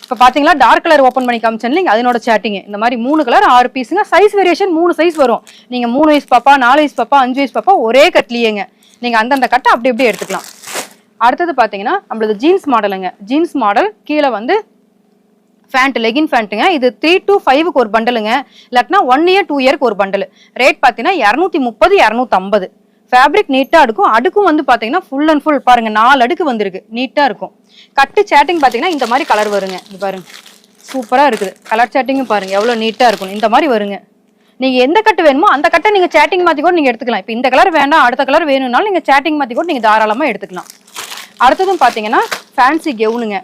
இப்போ பார்த்தீங்களா டார்க் கலர் ஓப்பன் பண்ணி காமிச்சேன் இல்லைங்க, அதனோட சேட்டிங் இந்த மாதிரி 3 கலர் 6 பீஸுங்க. சைஸ் வேரியேஷன் 3 சைஸ் வரும். நீங்க 3 வயசு பாப்பா, 4 வயசு பாப்பா, 5 வயசு பாப்பா ஒரே கட்லியேங்க. நீங்க அந்தந்த கட்டை அப்படி எடுத்துக்கலாம். அடுத்தது பார்த்தீங்கன்னா நம்மளது ஜீன்ஸ் மாடலுங்க. ஜீன்ஸ் மாடல் கீழே ஃபேண்ட், லெகின் ஃபேண்ட்டுங்க. இது 3 to 5க்கு ஒரு பண்டலுங்க, இல்லாட்டினா 1 year 2 yearக்கு ஒரு பண்டல். ரேட் பார்த்தீங்கன்னா 230 250. ஃபேப்ரிக் நீட்டா இருக்கும். அடுக்கும் பார்த்தீங்கன்னா ஃபுல் அண்ட் ஃபுல் பாருங்க, 4 அடுக்கு வந்திருக்கு, நீட்டா இருக்கும். கட்டு சேட்டிங் பார்த்தீங்கன்னா இந்த மாதிரி கலர் வருங்க. இது பாருங்க சூப்பரா இருக்குது. கலர் சேட்டிங்கும் பாருங்க எவ்வளவு நீட்டா இருக்கும். இந்த மாதிரி வருங்க. நீங்க எந்த கட்டு வேணுமோ அந்த கட்டை நீங்க சேட்டிங் மாத்தி கூட நீங்க எடுத்துக்கலாம். இப்போ இந்த கலர் வேண்டாம் அடுத்த கலர் வேணும்னாலும் நீங்க சேட்டிங் மாத்தி கூட நீங்க தாராளமா எடுத்துக்கலாம். அடுத்ததும் பார்த்தீங்கன்னா ஃபேன்சி கெவுனுங்க.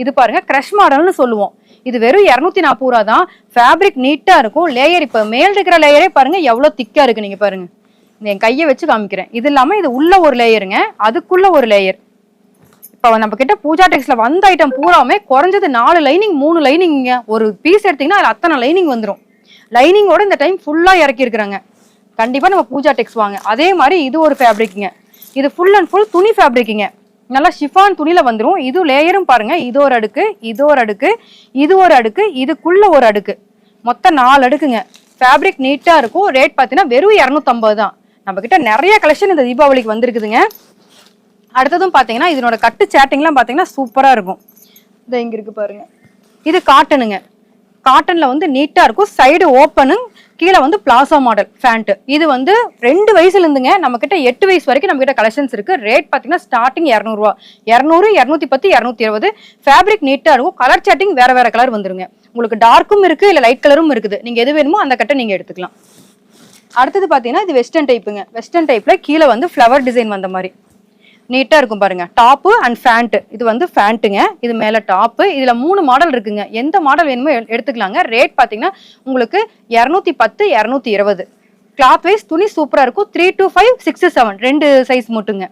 இது பாருங்க கிரஷ் மாடல்னு சொல்லுவோம். இது வெறும் 240 ரூபா தான். ஃபேப்ரிக் நீட்டா இருக்கும். லேயர் இப்போ மேல் இருக்கிற லேயரே பாருங்க எவ்வளவு திக்கா இருக்கு. நீங்க பாருங்க, என் கையை வச்சு காமிக்கிறேன். இது இல்லாம இது உள்ள ஒரு லேயருங்க, அதுக்குள்ள ஒரு லேயர். இப்போ நம்ம கிட்ட பூஜா டெக்ஸ்ல வந்த ஐட்டம் பூராமே குறைஞ்சது 4 லைனிங் 3 லைனிங்க. ஒரு பீஸ் எடுத்தீங்கன்னா அதுல அத்தனை லைனிங் வந்துடும். லைனிங்கோட இந்த டைம் ஃபுல்லா இறக்கி இருக்கிறாங்க. கண்டிப்பா நம்ம பூஜா டெக்ஸ் வாங்க. அதே மாதிரி இது ஒரு ஃபேப்ரிக்குங்க. இது ஃபுல் அண்ட் ஃபுல் துணி ஃபேப்ரிக்குங்க. நல்லா ஷிஃபான் துணியில வந்துடும். இது லேயரும் பாருங்க, இது ஒரு அடுக்கு, இது ஒரு அடுக்கு, இது ஒரு அடுக்கு, இதுக்குள்ள ஒரு அடுக்கு, மொத்தம் 4 அடுக்குங்க. ஃபேப்ரிக் நீட்டா இருக்கும். ரேட் பார்த்தீங்கன்னா வெறும் 250 தான். நம்ம கிட்ட நிறைய கலெக்ஷன் இந்த தீபாவளிக்கு வந்திருக்குதுங்க. அடுத்ததும் பார்த்தீங்கன்னா இதனோட கட்டு சேட்டிங்லாம் பார்த்தீங்கன்னா சூப்பரா இருக்கும். இது இங்க இருக்கு பாருங்க. இது காட்டனுங்க. காட்டன்ல நீட்டா இருக்கும். சைடு ஓப்பனு, கீழே பிளாசோ மாடல் ஃபேண்ட். இது 2 வயசுல இருந்துங்க நம்ம கிட்ட 8 வயசு வரைக்கும் நம்ம கிட்ட கலெக்ஷன்ஸ் இருக்கு. ரேட் பாத்தீங்கன்னா ஸ்டார்டிங் 200 ரூபா, 200 210 220. ஃபேப்ரிக் நீட்டா இருக்கும். கலர் சேட்டிங் வேற வேற கலர் வந்துருங்க. உங்களுக்கு டார்க்கும் இருக்கு, இல்ல லைட் கலரும் இருக்குது. நீங்க எது வேணுமோ அந்த கட்டை நீங்க எடுத்துக்கலாம். அடுத்தது பாத்தீங்கன்னா இது வெஸ்டர்ன் டைப்புங்க. வெஸ்டர்ன் டைப்ல கீழே ஃபிளவர் டிசைன் வந்த மாதிரி நீட்டா இருக்கும் பாருங்க. Top and pant. இது ஃபேண்ட்டுங்க, இது மேல டாப்பு. இதுல 3 மாடல் இருக்குங்க. எந்த மாடல் வேணுமோ எடுத்துக்கலாங்க. ரேட் பாத்தீங்கன்னா உங்களுக்கு 210 220. கிளாத் வைஸ் துணி சூப்பரா இருக்கும். 3 to 5 6 7 2 சைஸ் மட்டுங்க.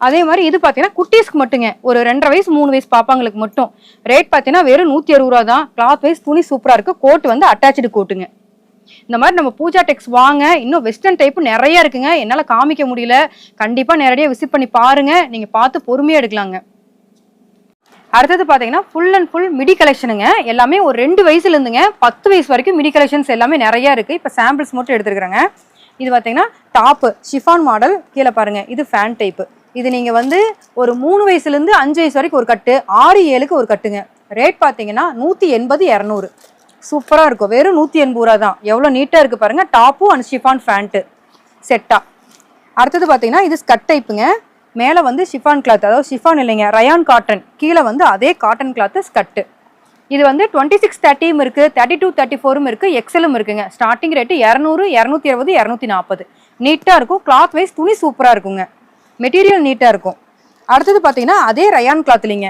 அதே மாதிரி இது பாத்தீங்கன்னா குட்டீஸ்க்கு மட்டுங்க. ஒரு 2.5 வயசு 3 வயசு பாப்பாங்களுக்கு மட்டும். ரேட் பாத்தீங்கன்னா வெறும் 160 ரூபா தான். கிளாத் வைஸ் துணி சூப்பரா இருக்கு. கோட் அட்டாச்சு கோட்டுங்க. இந்த மாதிரி நம்ம பூஜா டெக்ஸ் வாங்க. இன்னும் வெஸ்டர்ன் டைப் நிறைய இருக்குங்க. என்னால காமிக்க முடியல. கண்டிப்பா நேரடியா விசிட் பண்ணி பாருங்க. நீங்க பார்த்து பொறுமையா எடுக்கலாங்க. அடுத்தது பாத்தீங்கன்னா ஃபுல் அண்ட் ஃபுல் மிடி கலெக்ஷனுங்க. எல்லாமே ஒரு 2 வயசுல இருந்துங்க 10 வயசு வரைக்கும் மிடி கலெக்ஷன்ஸ் எல்லாமே நிறைய இருக்கு. இப்ப சாம்பிள்ஸ் மட்டும் எடுத்துருக்காங்க. இது பாத்தீங்கன்னா டாப் ஷிஃபான் மாடல். கீழே பாருங்க, இது ஃபேன் டைப். இது நீங்க வந்து ஒரு 3 வயசுல இருந்து 5 வயசு வரைக்கும் ஒரு கட்டு, 6, 7க்கு ஒரு கட்டுங்க. ரேட் பாத்தீங்கன்னா 180, 200. சூப்பரா இருக்கும். வெறும் 180 ரூபா தான். எவ்வளவு நீட்டா இருக்கு பாருங்க. டாப்பு அண்ட் ஷிஃபான் ஃபேண்ட் செட்டா. அடுத்தது பாத்தீங்கன்னா இது ஸ்கர்ட் டைப்புங்க. மேல வந்து ஷிஃபான் கிளாத், அதாவது ஷிஃபான் இல்லைங்க, ரயான் காட்டன். கீழே வந்து அதே காட்டன் கிளாத் ஸ்கர்ட். இது வந்து 26-30 இருக்கு, 32-34 இருக்கு, எக்ஸலும் இருக்குங்க. Starting rate 200, 220, 240. நீட்டா இருக்கும். கிளாத் வைஸ் துணி சூப்பரா இருக்குங்க. மெட்டீரியல் நீட்டா இருக்கும். அடுத்தது பாத்தீங்கன்னா அதே ரயான் கிளாத்லிங்க.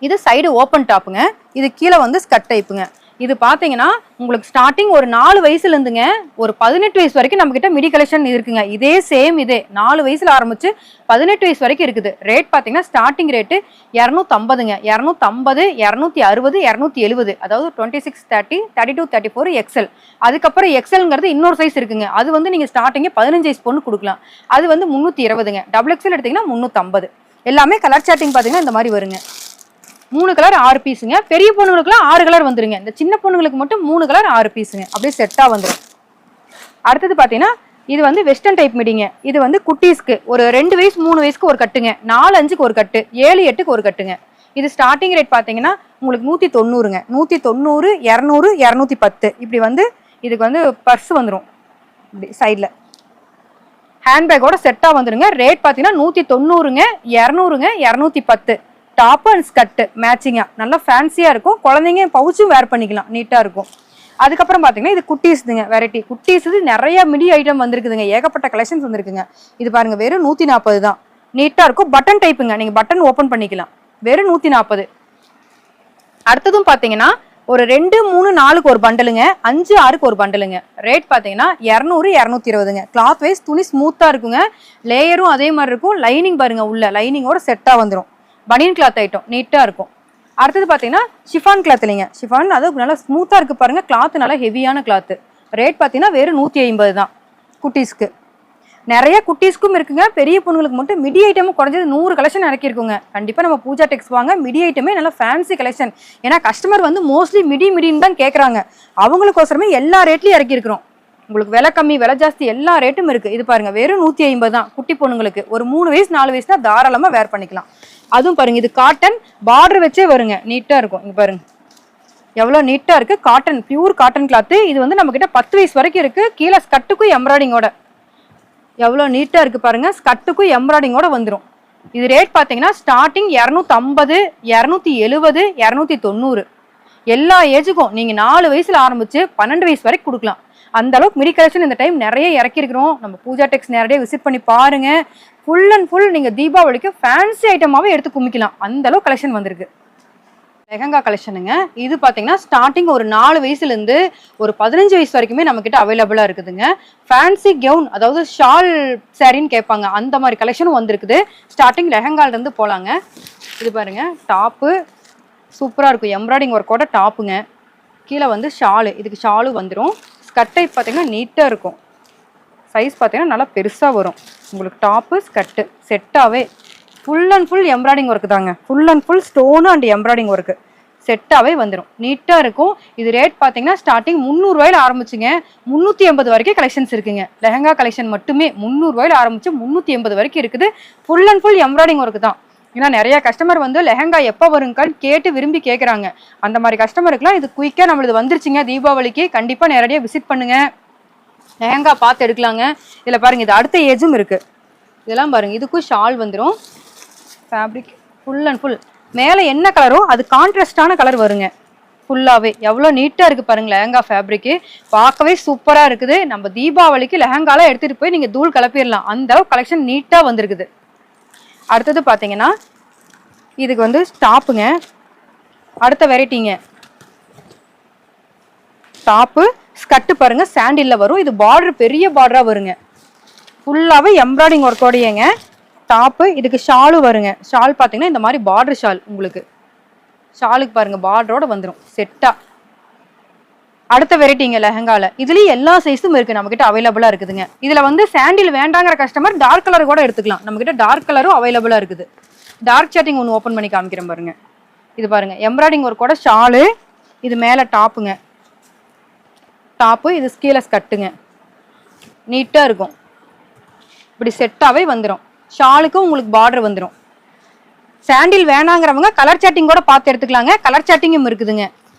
இது சைடு ஓப்பன் டாப்புங்க. இது கீழே வந்து ஸ்கர்ட் டைப்புங்க. இது பாத்தீங்கன்னா உங்களுக்கு ஸ்டார்டிங் ஒரு 4 வயசுல இருந்துங்க ஒரு 18 வயசு வரைக்கும் நம்ம கிட்ட மிடி கலெக்ஷன் இருக்குங்க. இதே சேம் இதே 4 வயசுல ஆரம்பிச்சு 18 வயசு வரைக்கும் இருக்குது. ரேட் பாத்தீங்கன்னா ஸ்டார்டிங் ரேட்டு 250ங்க. 250, 260, 270. அதாவது 26-30, 32-34 எக்ஸல். அதுக்கப்புறம் எக்ஸல்ங்கிறது இன்னொரு சைஸ் இருக்குங்க. அது வந்து நீங்க ஸ்டார்டிங்கே 15 வயசு பொண்ணு கொடுக்கலாம். அது வந்து 320ங்க. டபுள் எக்ஸல் எடுத்தீங்கன்னா 350. எல்லாமே கலர் சாட்டிங் பாத்தீங்கன்னா இந்த மாதிரி வருங்க. 3 கலர் 6 பீஸுங்க. பெரிய பொண்ணுங்களுக்குலாம் 6 கலர் வந்துருங்க. இந்த சின்ன பொண்ணுங்களுக்கு மட்டும் 3 கலர் 6 பீஸுங்க. அப்படியே செட்டா வந்துடும். அடுத்தது பாத்தீங்கன்னா இது வந்து வெஸ்டர்ன் டைப் மிடிங்க. இது வந்து குட்டீஸ்க்கு ஒரு 2 வயசு 3 வயசுக்கு ஒரு கட்டுங்க, 4, 5க்கு ஒரு கட்டு, 7, 8க்கு ஒரு கட்டுங்க. இது ஸ்டார்டிங் ரேட் பாத்தீங்கன்னா உங்களுக்கு 190ங்க. 190, 200, 210. இப்படி வந்து இதுக்கு வந்து பர்ஸ் வந்துடும். இப்படி சைட்ல ஹேண்ட்பேக்கோட செட்டா வந்துருங்க. ரேட் பாத்தீங்கன்னா 190ங்க, 200ங்க, 210. டாப் அண்ட் ஸ்கர்ட் மேட்சிங்கா நல்லா ஃபேன்சியா இருக்கும். குழந்தைங்க பவுச்சும் வேர் பண்ணிக்கலாம். நீட்டா இருக்கும். அதுக்கப்புறம் பாத்தீங்கன்னா இது குட்டீஸ்துங்க. வெரைட்டி குட்டீஸ் நிறைய மிடி ஐட்டம் வந்திருக்குதுங்க. ஏகப்பட்ட கலெக்ஷன்ஸ் வந்திருக்குங்க. இது பாருங்க வெறும் 140 தான். நீட்டா இருக்கும். பட்டன் டைப்புங்க. நீங்க பட்டன் ஓபன் பண்ணிக்கலாம். வெறும் 140. அடுத்ததும் பாத்தீங்கன்னா ஒரு 2, 3, 4க்கு ஒரு பண்டலுங்க, 5, 6க்கு ஒரு பண்டலுங்க. ரேட் பாத்தீங்கன்னா 200, 220ங்க. கிளாத் வைஸ் துணி ஸ்மூத்தா இருக்குங்க. லேயரும் அதே மாதிரி இருக்கும். லைனிங் பாருங்க, உள்ள லைனிங்கோட செட்டா வந்துடும். பனியன் கிளாத் ஐட்டம் நீட்டா இருக்கும். அடுத்தது பாத்தீங்கன்னா ஷிஃபான் கிளாத் இல்லைங்க. ஷிஃபான் அது நல்லா ஸ்மூத்தா இருக்கு பாருங்க. கிளாத் நல்லா ஹெவியான கிளாத். ரேட் பாத்தீங்கன்னா வெறும் 150 தான். குட்டீஸ்க்கு நிறைய குட்டீஸ்க்கும் இருக்குங்க. பெரிய பொண்ணுங்களுக்கு மட்டும் மிடி ஐட்டமும் குறைஞ்சது 100 கலெக்ஷன் இறக்கிருக்குங்க. கண்டிப்பா நம்ம பூஜா டெக்ஸ் வாங்க. மிடி ஐட்டமே நல்லா ஃபேன்சி கலெக்ஷன். ஏன்னா கஸ்டமர் வந்து மோஸ்ட்லி மிடின்னு தான் கேட்கறாங்க. அவங்களுக்கோசரமே எல்லா ரேட்லயும் இறக்கிருக்கிறோம். உங்களுக்கு விலை கம்மி விலை ஜாஸ்தி எல்லா ரேட்டும் இருக்கு. இது பாருங்க வெறும் 150 தான். குட்டி பொண்ணுங்களுக்கு ஒரு 3 வயசு 4 வயசுனா தாராளமா வேர் பண்ணிக்கலாம். அதுவும் பாருங்க இது காட்டன் பார்டர் வச்சே வருங்க. நீட்டா இருக்கும். இங்க பாருங்க எவ்வளவு நீட்டா இருக்கு. Cotton pure cotton cloth. இது வந்து நம்ம கிட்ட 10 வயசு வரைக்கும் இருக்கு. கீழே ஸ்கர்ட்டுக்கும் எம்ப்ராய்டிங்கோட எவ்வளவு நீட்டா இருக்கு பாருங்க. ஸ்கர்ட்டுக்கும் எம்ப்ராய்டிங்கோட வந்துடும். இது ரேட் பாத்தீங்கன்னா ஸ்டார்டிங் 250, 270, 290. எல்லா ஏஜுக்கும் நீங்க 4 வயசுல ஆரம்பிச்சு 12 வயசு வரைக்கும் கொடுக்கலாம். அந்த அளவுக்கு மிடி கலெக்ஷன் இந்த டைம் நிறைய இறக்கிருக்கிறோம். நம்ம பூஜா டெக்ஸ் நேரடியாக விசிட் பண்ணி பாருங்க. ஃபுல் அண்ட் ஃபுல் நீங்க தீபாவளிக்கு ஃபேன்சி ஐட்டமாவே எடுத்து குமிக்கலாம். அந்த அளவுக்கு கலெக்ஷன் வந்திருக்கு. லெஹங்கா கலெக்ஷனுங்க. இது பாத்தீங்கன்னா ஸ்டார்டிங் ஒரு 4 வயசுல இருந்து ஒரு 15 வயசு வரைக்குமே நம்ம கிட்ட அவைலபிளா இருக்குதுங்க. ஃபேன்சி கவுன், அதாவது ஷால் சாரின்னு கேட்பாங்க, அந்த மாதிரி கலெக்ஷனும் வந்திருக்குது. ஸ்டார்டிங் லெஹங்கால இருந்து போலாங்க. இது பாருங்க டாப்பு சூப்பரா இருக்கும். எம்ப்ராய்டிங் ஒர்க்கோட டாப்புங்க. கீழே வந்து ஷாலு, இதுக்கு ஷாலு வந்துடும். ஸ்கர்ட் டைப் பார்த்தீங்கன்னா நீட்டாக இருக்கும். சைஸ் பார்த்தீங்கன்னா நல்லா பெருசாக வரும். உங்களுக்கு டாப்பு ஸ்கர்ட்டு செட்டாகவே full and full embroidering work தாங்க. Full and full stone and embroidering work செட்டாகவே வந்துடும். நீட்டாக இருக்கும். இது ரேட் பார்த்தீங்கன்னா ஸ்டார்டிங் 300 ரூபாயில ஆரம்பிச்சுங்க 380 வரைக்கும் கலெக்ஷன்ஸ் இருக்குங்க. லெஹங்கா கலெக்ஷன் மட்டுமே 300 ரூபாயில ஆரம்பிச்சு 380 வரைக்கும் இருக்குது. Full and full embroidering work தான். ஏன்னா நிறைய கஸ்டமர் வந்து லெஹங்கா எப்போ வருங்கன்னு கேட்டு விரும்பி கேட்குறாங்க. அந்த மாதிரி கஸ்டமருக்குலாம் இது குயிக்காக நம்மளுக்கு வந்துருச்சுங்க. தீபாவளிக்கு கண்டிப்பாக நேரடியாக விசிட் பண்ணுங்க. லெஹங்கா பார்த்து எடுக்கலாங்க. இதில் பாருங்க இது அடுத்த ஏஜும் இருக்கு. இதெல்லாம் பாருங்க இதுக்கும் ஷால் வந்துடும். ஃபேப்ரிக் ஃபுல் அண்ட் ஃபுல் மேலே என்ன கலரோ அது கான்ட்ராஸ்டான கலர் வருங்க. ஃபுல்லாகவே எவ்வளோ நீட்டாக இருக்குது பாருங்க. லெஹங்கா ஃபேப்ரிக்கு பார்க்கவே சூப்பராக இருக்குது. நம்ம தீபாவளிக்கு லெஹங்காலாம் எடுத்துகிட்டு போய் நீங்கள் தூள் கிளப்பிடலாம். அந்த அளவுக்கு கலெக்ஷன் நீட்டாக வந்திருக்குது. அடுத்தது பார்த்தீங்கன்னா இதுக்கு வந்து டாப்புங்க. அடுத்த வெரைட்டிங்க டாப்பு ஸ்கர்ட்டு பாருங்க சாண்டில்ல வரும். இது பார்டர் பெரிய பார்டராக வருங்க. ஃபுல்லாகவே எம்ப்ராய்டிங் ஒர்க்கோடையங்க டாப்பு. இதுக்கு ஷாலும் வருங்க. ஷால் பார்த்தீங்கன்னா இந்த மாதிரி பார்டர் ஷால். உங்களுக்கு ஷாலுக்கு பாருங்க பார்டரோட வந்துடும் செட்டா. அடுத்த வெரைட்டிங்க லெஹங்கால. இதுலயும் எல்லா சைஸும் இருக்கு நம்ம கிட்ட அவைலபிளா இருக்குதுங்க. இதுல வந்து சாண்டில் வேண்டாங்கிற கஸ்டமர் டார்க் கலர் கூட எடுத்துக்கலாம். நம்ம கிட்ட டார்க் கலரும் அவைலபிளா இருக்குது. டார்க் சாட்டிங் ஒன்று ஓப்பன் பண்ணி காமிக்கிறேன் பாருங்க. இது பாருங்க எம்ப்ராய்டிங் ஒர்க்கோட ஷாலு. இது மேல டாப்புங்க. டாப்பு இது கீழே ஸ்கர்ட்டுங்க. நீட்டா இருக்கும். இப்படி செட்டாவே வந்துடும். ஷாலுக்கும் உங்களுக்கு பார்டர் வந்துடும். சாண்டில் வேணாங்கிறவங்க கலர் சாட்டிங் கூட பார்த்து எடுத்துக்கலாங்க. கலர் சாட்டிங்கும் இருக்குதுங்க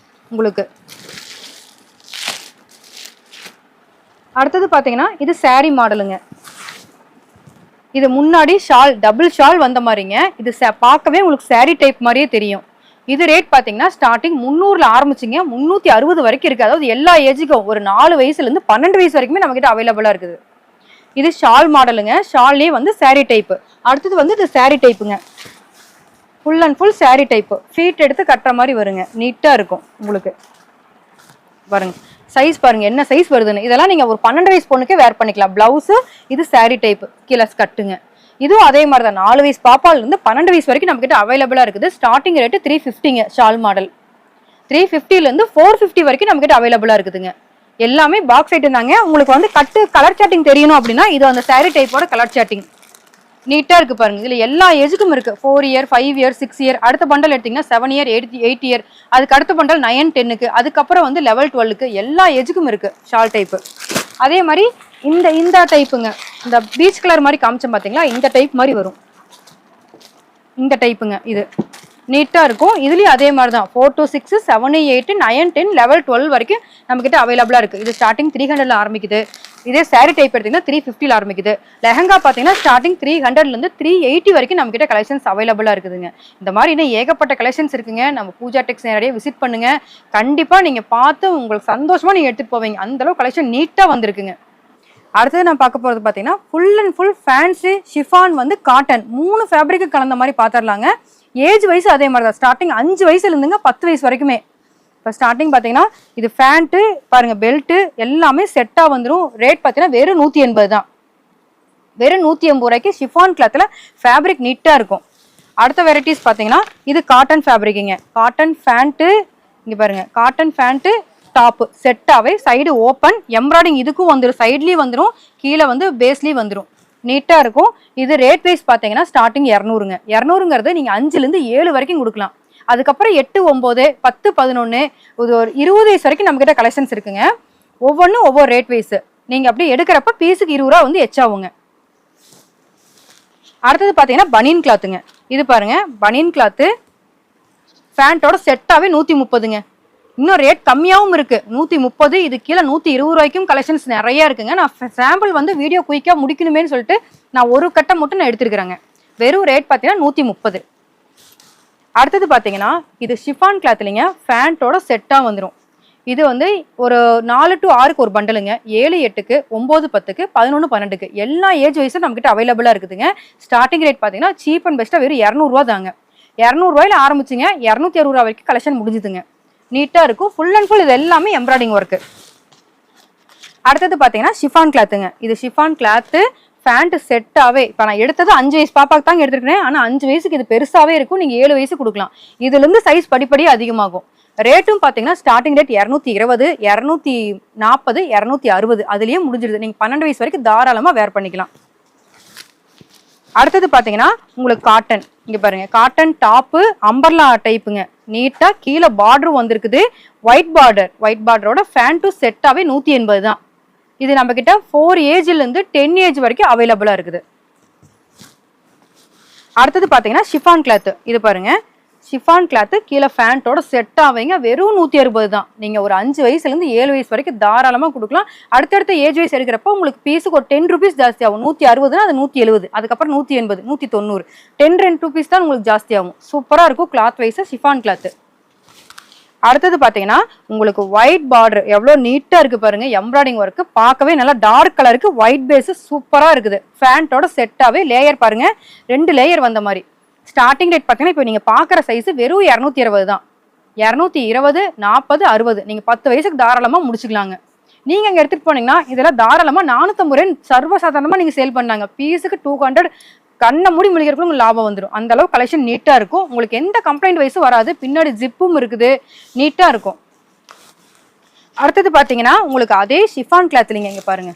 உங்களுக்கு. அடுத்தது பாத்தீங்கன்னா இது saree மாடலுங்க. இது முன்னாடி ஷால் டபுள் ஷால் வந்த மாதிரிங்க. இது பார்க்கவே உங்களுக்கு saree டைப் மாதிரியே தெரியும். இது ரேட் பாத்தீங்கன்னா ஸ்டார்டிங் 300ல ஆரம்பிச்சிங்க 360 வரைக்கும் இருக்கு. அதாவது எல்லா ஏஜுக்கும் ஒரு 4 வயசுல இருந்து 12 வயசு வரைக்குமே நம்ம கிட்ட அவைலபிளா இருக்குது. இது ஷால் மாடலுங்க. ஷால்லே வந்து saree டைப். அடுத்தது வந்து இது saree டைப்புங்க. Full and full saree type. ஃபீட் எடுத்து கட்டுற மாதிரி வருங்க. நீட்டா இருக்கும் உங்களுக்கு. பாருங்க சைஸ் பாருங்க என்ன சைஸ் வருதுன்னு. இதெல்லாம் நீங்க ஒரு 12 வயசு பொண்ணுக்கே வேர் பண்ணிக்கலாம். பிளவுஸ் இது saree டைப் கீழே கட்டுங்க. இதுவும் அதே மாதிரி தான் 4 வயசு பாப்பால இருந்து 12 வயசு வரைக்கும் நம்ம கிட்ட அவைலபிளா இருக்குது. ஸ்டார்டிங் ரேட் 350ங்க ஷால் மாடல். 350ல இருந்து 450 வரைக்கும் நம்ம கிட்ட அவைலபிளா இருக்குதுங்க. எல்லாமே பாக்ஸ் ஐட்டம் தாங்க. உங்களுக்கு வந்து கட்டு கலர் சாட்டிங் தெரியணும் அப்படின்னா இது அந்த saree டைப்போட கலர் சாட்டிங் நீட்டா இருக்கு பாருங்க. இதுல எல்லா ஏஜுக்கும் இருக்கு. 4 இயர் 5 இயர் 6 இயர். அடுத்த பண்டல் எடுத்தீங்கன்னா 7 இயர் 8 இயர். அதுக்கு அடுத்த பண்டல் 9 10க்கு. அதுக்கப்புறம் வந்து லெவல் 12க்கு எல்லா ஏஜுக்கும் இருக்கு ஷால் டைப். அதே மாதிரி இந்த டைப்புங்க. இந்த பீச் கலர் மாதிரி காமிச்சோம் பாத்தீங்களா, இந்த டைப் மாதிரி வரும். இந்த டைப்புங்க இது நீட்டா இருக்கும். இதுலயும் அதே மாதிரி தான் 4 to 6 7 8 9 10 லெவல் 12 வரைக்கும் நம்ம கிட்ட அவைலபிளா இருக்கு. இது ஸ்டார்டிங் 300ல ஆரம்பிக்குது. இதே saree டைப் எடுத்தீங்கன்னா 350ல ஆரம்பிக்குது. லெஹங்கா பாத்தீங்கன்னா ஸ்டார்டிங் 300ல இருந்து 380 வரைக்கும் நம்ம கிட்ட கலெக்ஷன்ஸ் அவைலபிளா இருக்குதுங்க. இந்த மாதிரி இன்னும் ஏகப்பட்ட கலெக்ஷன்ஸ் இருக்குங்க. நம்ம பூஜா டெக்ஸ் நேரடியா விசிட் பண்ணுங்க. கண்டிப்பா நீங்க பார்த்து உங்களுக்கு சந்தோஷமா நீங்க எடுத்துட்டு போவீங்க. அந்த அளவு கலெக்ஷன் நீட்டா வந்திருக்குங்க. அடுத்தது நான் பார்க்க போறது பாத்தீங்கன்னா full and full fancy chiffon வந்து காட்டன் 3 ஃபேப்ரிக் கலந்த மாதிரி பாத்திரலாங்க. ஏஜ் வயசு அதே மாதிரி தான். ஸ்டார்டிங் 5 வயசுல இருந்துங்க 10 வயசு வரைக்குமே. இப்போ ஸ்டார்டிங் பார்த்தீங்கன்னா இது ஃபேண்ட்டு பாருங்க, பெல்ட்டு எல்லாமே செட்டாக வந்துடும். ரேட் பார்த்தீங்கன்னா வெறும் 180 தான். வெறும் 180 ரூபாய்க்கு ஷிஃபான் கிளாத்தில் ஃபேப்ரிக் நீட்டாக இருக்கும். அடுத்த வெரைட்டிஸ் பார்த்தீங்கன்னா இது காட்டன் ஃபேப்ரிக்குங்க. காட்டன் ஃபேண்ட்டு இங்கே பாருங்க, காட்டன் ஃபேண்ட்டு டாப்பு செட்டாகவே சைடு ஓப்பன் எம்ப்ராய்டிங் இதுக்கும் வந்துடும். சைட்லேயும் வந்துடும், கீழே வந்து பேஸ்லேயும் வந்துடும். நீட்டாக இருக்கும். இது ரேட் வைஸ் பார்த்தீங்கன்னா ஸ்டார்டிங் 200ங்க. 200ங்கிறது நீங்கள் 5லேருந்து 7 வரைக்கும் கொடுக்கலாம். அதுக்கப்புறம் 8 9 10 11 ஒரு 20 வயசு வரைக்கும் நம்ம கிட்ட கலெக்ஷன்ஸ் இருக்குங்க. ஒவ்வொன்றும் ஒவ்வொரு ரேட் வைஸ். நீங்கள் அப்படி எடுக்கிறப்ப பீஸுக்கு 20 ரூபா வந்து எச்சாவுங்க. அடுத்தது பார்த்தீங்கன்னா பனியன் கிளாத்துங்க. இது பாருங்க பனியன் கிளாத்து ஃபேண்டோட செட்டாகவே 130ங்க. இன்னும் ரேட் கம்மியாகவும் இருக்கு 130. இது கீழே 120 ரூபாய்க்கும் கலெக்ஷன்ஸ் நிறைய இருக்குங்க. நான் சாம்பிள் வந்து வீடியோ குயிக்காக முடிக்கணுமேனு சொல்லிட்டு நான் ஒரு கட்டை மட்டும் நான் எடுத்துருக்கிறேங்க. வெறும் ரேட் பார்த்தீங்கன்னா 130. அடுத்தது பார்த்தீங்கன்னா இது ஷிஃபான் கிளாத்லிங்க. ஃபேண்டோட செட்டாக வந்துடும். இது வந்து ஒரு 4 to 6க்கு ஒரு பண்டலுங்க. 7 8க்கு 9 10க்கு 11 12க்கு எல்லா ஏஜ் வைஸும் நம்மகிட்ட அவைலபிளாக இருக்குதுங்க. ஸ்டார்டிங் ரேட் பார்த்தீங்கன்னா சீப் அண்ட் பெஸ்ட்டாக வெறும் 200 ரூபா தாங்க. 200 ரூபாயில ஆரம்பிச்சுங்க 260 ரூபா வரைக்கும் கலெக்ஷன் முடிஞ்சுதுங்க. நீட்டாக இருக்கும். ஃபுல் அண்ட் ஃபுல் இது எல்லாமே எம்ப்ராய்டிங் ஒர்க்கு. அடுத்தது பார்த்தீங்கன்னா ஷிஃபான் கிளாத்துங்க. இது ஷிஃபான் கிளாத்து ஃபேண்ட் செட்டாகவே இப்போ நான் எடுத்தது 5 வயசு பாப்பாக்கு தாங்க எடுத்துருக்கேன். ஆனால் 5 வயசுக்கு இது பெருசாகவே இருக்கும். நீங்கள் 7 வயசு கொடுக்கலாம். இதுலேருந்து சைஸ் படிப்படியாக அதிகமாகும். ரேட்டும் பார்த்தீங்கன்னா ஸ்டார்டிங் ரேட் 220 240 260 அதுலேயே முடிஞ்சிடுது. நீங்கள் 12 வயசு வரைக்கும் தாராளமாக வேர் பண்ணிக்கலாம். அடுத்தது பார்த்தீங்கன்னா உங்களுக்கு காட்டன். இங்கே பாருங்க, காட்டன் டாப்பு அம்பர்லா டைப்புங்க. நீட்டாக கீழே பார்டரும் வந்திருக்குது. ஒயிட் பார்டரோட ஃபேண்ட்டும் செட்டாகவே 180 தான். இது நம்ம கிட்ட 4 ஏஜ்லேருந்து 10 ஏஜ் வரைக்கும் அவைலபிளாக இருக்குது. அடுத்தது பார்த்தீங்கன்னா ஷிஃபான் கிளாத்து. இது பாருங்க, ஷிஃபான் கிளாத்து கீழே ஃபேண்ட்டோட செட் ஆவீங்க. வெறும் 160 தான். நீங்கள் ஒரு 5 வயசுலேருந்து 7 வயசு வரைக்கும் தாராளமாக கொடுக்கலாம். அடுத்தடுத்த ஏஜ் வைஸ் எடுக்கிறப்ப உங்களுக்கு பீஸுக்கு ஒரு 10 ரூபீஸ் ஜாஸ்தி ஆகும். 160 அது 170, அதுக்கப்புறம் 180 190 10 ரூபீஸ் தான் உங்களுக்கு ஜாஸ்தி ஆகும். சூப்பராக இருக்கும் கிளாத் வைஸ் ஷிஃபான் கிளாத்து. அடுத்தது பார்த்தீங்கன்னா உங்களுக்கு ஒயிட் பார்டர் எவ்வளோ நீட்டாக இருக்குது பாருங்க. எம்ப்ராய்டிங் ஒர்க்கு பார்க்கவே நல்லா டார்க் கலருக்கு ஒயிட் பேஸு சூப்பராக இருக்குது. ஃபேண்ட்டோட செட்டாகவே லேயர் பாருங்க, 2 லேயர் வந்த மாதிரி. ஸ்டார்டிங் ரேட் பார்த்தீங்கன்னா இப்போ நீங்கள் பார்க்குற சைஸ் வெறும் 220 தான். 220 40 60 நீங்கள் 10 வயசுக்கு தாராளமாக முடிச்சுக்கலாங்க. நீங்கள் அங்கே எடுத்துகிட்டு போனீங்கன்னா இதெல்லாம் தாராளமாக 450 ரூபாய் சர்வசாதாரணமாக நீங்கள் சேல் பண்ணாங்க. பீஸுக்கு 200 கண்ணை மூடி முழிக்கிறதுக்குள்ள உங்களுக்கு லாபம் வந்துடும். அந்த அளவு கலெக்ஷன் நீட்டாக இருக்கும். உங்களுக்கு எந்த கம்ப்ளைண்ட் வைஸும் வராது. பின்னாடி ஜிப்பும் இருக்குது, நீட்டாக இருக்கும். அடுத்தது பார்த்தீங்கன்னா உங்களுக்கு அதே ஷிஃபான் கிளாத்லிங்க. இங்கே பாருங்க,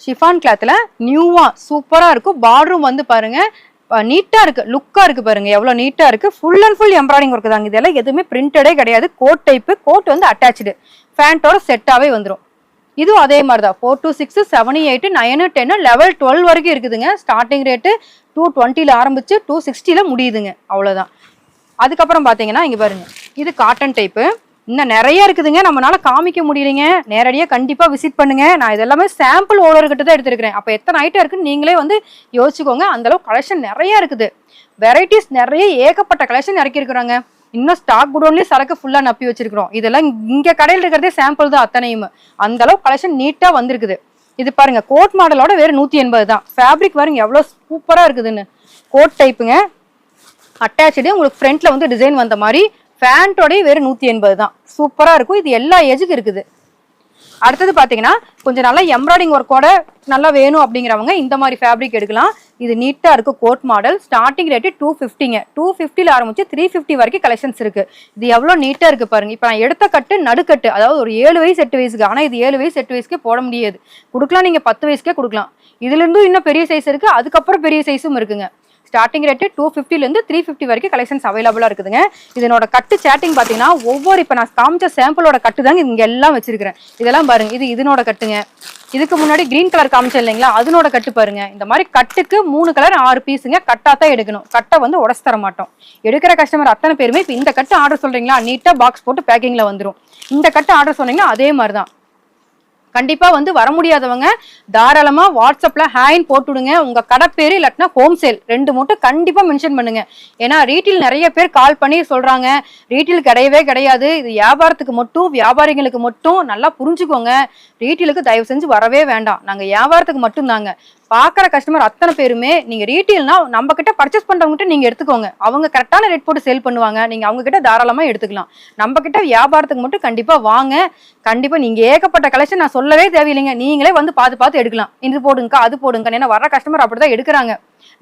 ஷிஃபான் கிளாத்தில் நியூவாக சூப்பராக இருக்கும். பார்டரும் வந்து பாருங்க நீட்டாக இருக்குது, லுக்காக இருக்குது பாருங்க, எவ்வளோ நீட்டாக இருக்குது. Full and full embroidering work தாங்க. இதெல்லாம் எதுவுமே பிரிண்டடே கிடையாது. கோட் டைப்பு, கோட் வந்து அட்டாச்சு. ஃபேண்ட்டோட செட்டாகவே வந்துடும். இதுவும் அதே மாதிரி தான் 4 to 6 7 8 9 10 லெவல் 12 வரைக்கும் இருக்குதுங்க. ஸ்டார்டிங் ரேட்டு 220ல ஆரம்பிச்சு 260ல முடியுதுங்க. அவ்வளவுதான். அதுக்கப்புறம் பாத்தீங்கன்னா இங்க பாருங்க, இது காட்டன் டைப்பு. இன்னும் நிறைய இருக்குதுங்க, நம்மளால காமிக்க முடியலைங்க. நேரடியா கண்டிப்பா விசிட் பண்ணுங்க. நான் இதெல்லாமே சாம்பிள் ஓனர்கிட்ட தான் எடுத்திருக்கிறேன். அப்ப எத்தனை ஐட்டம் இருக்குன்னு நீங்களே வந்து யோசிச்சுக்கோங்க. அந்த அளவுக்கு கலெக்ஷன் நிறைய இருக்குது, வெரைட்டிஸ் நிறைய, ஏகப்பட்ட கலெக்ஷன் இறக்கி இருக்கிறாங்க. இன்னும் ஸ்டாக் குடோன்லயே சரக்கு ஃபுல்லா நப்பி வச்சிருக்கிறோம். இதெல்லாம் இங்க கடையில் இருக்கிறதே சாம்பிள் தான் அத்தனையும். அந்த அளவுக்கு கலெக்ஷன் நீட்டா வந்திருக்குது. இது பாருங்க, கோட் மாடலோட வேறு 180 தான். ஃபேப்ரிக் பாருங்க எவ்வளவு சூப்பரா இருக்குதுன்னு. கோட் டைப்புங்க, அட்டாச்சு. உங்களுக்கு ஃப்ரண்ட்ல வந்து டிசைன் வந்த மாதிரி. ஃபேண்டோடய வேறு 180 தான். சூப்பரா இருக்கும். இது எல்லா ஏஜுக்கு இருக்குது. அடுத்தது பாத்தீங்கன்னா கொஞ்சம் நல்லா எம்ப்ராய்டிங் ஒர்க்கோட நல்லா வேணும் அப்படிங்கிறவங்க இந்த மாதிரி ஃபேப்ரிக் எடுக்கலாம். இது நீட்டா இருக்கு. Coat model. ஸ்டார்டிங் ரேட்டு 250ங்க. 250ல ஆரம்பிச்சு 350 வரைக்கும் கலெக்ஷன்ஸ் இருக்கு. இது எவ்வளவு நீட்டா இருக்கு பாருங்க. இப்ப நான் எடுத்த கட்டு நடுக்கட்டு, அதாவது ஒரு 7 வயசு 8 வயசுக்கு. ஆனா இது 7 வயசு 8 வயசுக்கே போட முடியாது. கொடுக்கலாம், நீங்க 10 வயசுக்கே கொடுக்கலாம். இதுல இருந்தும் இன்னும் பெரிய சைஸ் இருக்கு, அதுக்கப்புறம் பெரிய சைஸும் இருக்குங்க. ஸ்டார்டிங் ரேட்டு 250ல இருந்து 350 வரைக்கும் கலெக்ஷன்ஸ் அவைலபிளா இருக்குதுங்க. இதனோட கட்டு சேட்டிங் பாத்தீங்கன்னா ஒவ்வொரு, இப்ப நான் காமிச்ச சாம்பிளோட கட்டு தாங்க இங்க எல்லாம் வச்சிருக்கிறேன். இதெல்லாம் பாருங்க, இது இதனோட கட்டுங்க. இதுக்கு முன்னாடி கிரீன் கலர் காமிச்சேன் இல்லைங்களா, அதனோட கட்டு பாருங்க. இந்த மாதிரி கட்டுக்கு 3 கலர் 6 பீஸுங்க. கட்டா தான் எடுக்கணும், கட்டை வந்து உடச்சு தர மாட்டோம். எடுக்கிற கஸ்டமர் அத்தனை பேருமே இப்ப இந்த கட்டு ஆர்டர் சொல்றீங்களா, நீட்டா பாக்ஸ் போட்டு பேக்கிங்ல வந்துடும். இந்த கட்டு ஆர்டர் சொன்னீங்கன்னா அதே மாதிரிதான். கண்டிப்பா வந்து வர முடியாதவங்க தாராளமா வாட்ஸ்அப்ல ஹேன்னு போட்டுடுங்க. உங்க கடை பேரு இல்லாட்டினா ஹோம் சேல் 2 மட்டும் கண்டிப்பா மென்ஷன் பண்ணுங்க. ஏன்னா ரீட்டெயில் நிறைய பேர் கால் பண்ணி சொல்றாங்க, ரீட்டெயில் கிடையவே கிடையாது, இது வியாபாரத்துக்கு மட்டும், வியாபாரிகளுக்கு மட்டும். நல்லா புரிஞ்சுக்கோங்க, ரீட்டெயிலுக்கு தயவு செஞ்சு வரவே வேண்டாம். நாங்க வியாபாரத்துக்கு மட்டும் தாங்க. பாக்குற கஸ்டமர் அத்தனை பேருமே நீங்க ரீட்டெயில்னா நம்ம கிட்ட பர்ச்சேஸ் பண்றவங்க நீங்க எடுத்துக்கோங்க. அவங்க கரெக்டான ரேட் போட்டு சேல் பண்ணுவாங்க. நீங்க அவங்க கிட்ட தாராளமா எடுத்துக்கலாம். நம்ம கிட்ட வியாபாரத்துக்கு மட்டும் கண்டிப்பா வாங்க. கண்டிப்பா நீங்க ஏகப்பட்ட கலெக்ஷன் நான் சொல்லவே தேவையில்லைங்க. நீங்களே வந்து பார்த்து எடுக்கலாம். இது போடுங்க, அது போடுங்க. ஏன்னா வர கஸ்டமர் அப்படிதான் எடுக்கிறாங்க.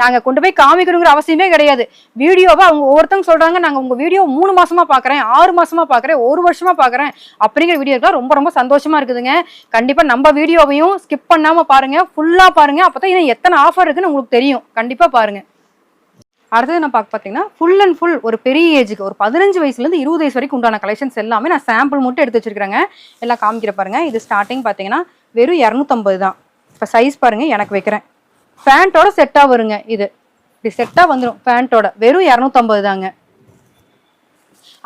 நாங்க கொண்டு போய் காமிக்கணுங்கிற அவசியமே கிடையாது. வீடியோவை அவங்க ஒவ்வொருத்தவங்க சொல்றாங்க, நாங்க உங்க வீடியோ 3 மாசமா பாக்குறேன், 6 மாசமா பாக்குறேன், 1 வருஷமா பாக்குறேன் அப்படிங்கிற வீடியோக்கெல்லாம் ரொம்ப ரொம்ப சந்தோஷமா இருக்குதுங்க. கண்டிப்பா நம்ம வீடியோவையும் ஸ்கிப் பண்ணாம பாருங்க, ஃபுல்லா பாருங்க. அப்பதான் இன்னும் எத்தனை ஆஃபர் இருக்குன்னு உங்களுக்கு தெரியும். கண்டிப்பா பாருங்க. அடுத்தது நான் பாத்தீங்கன்னா ஃபுல் அண்ட் ஃபுல் ஒரு பெரிய ஏஜுக்கு, ஒரு 15 வயசுல இருந்து 20 வயசு வரைக்கும் உண்டான கலெக்ஷன்ஸ் எல்லாமே நான் சாம்பிள் மட்டும் எடுத்து வச்சிருக்கேங்க. எல்லாம் காமிக்கிற பாருங்க. இது ஸ்டார்டிங் பாத்தீங்கன்னா வெறும் 250 தான். இப்ப சைஸ் பாருங்க, எனக்கு வைக்கிறேன். பேண்டோட செட்டா வருங்க. இது இப்படி செட்டா வந்துடும். பேண்டோட வெறும் 250 தாங்க.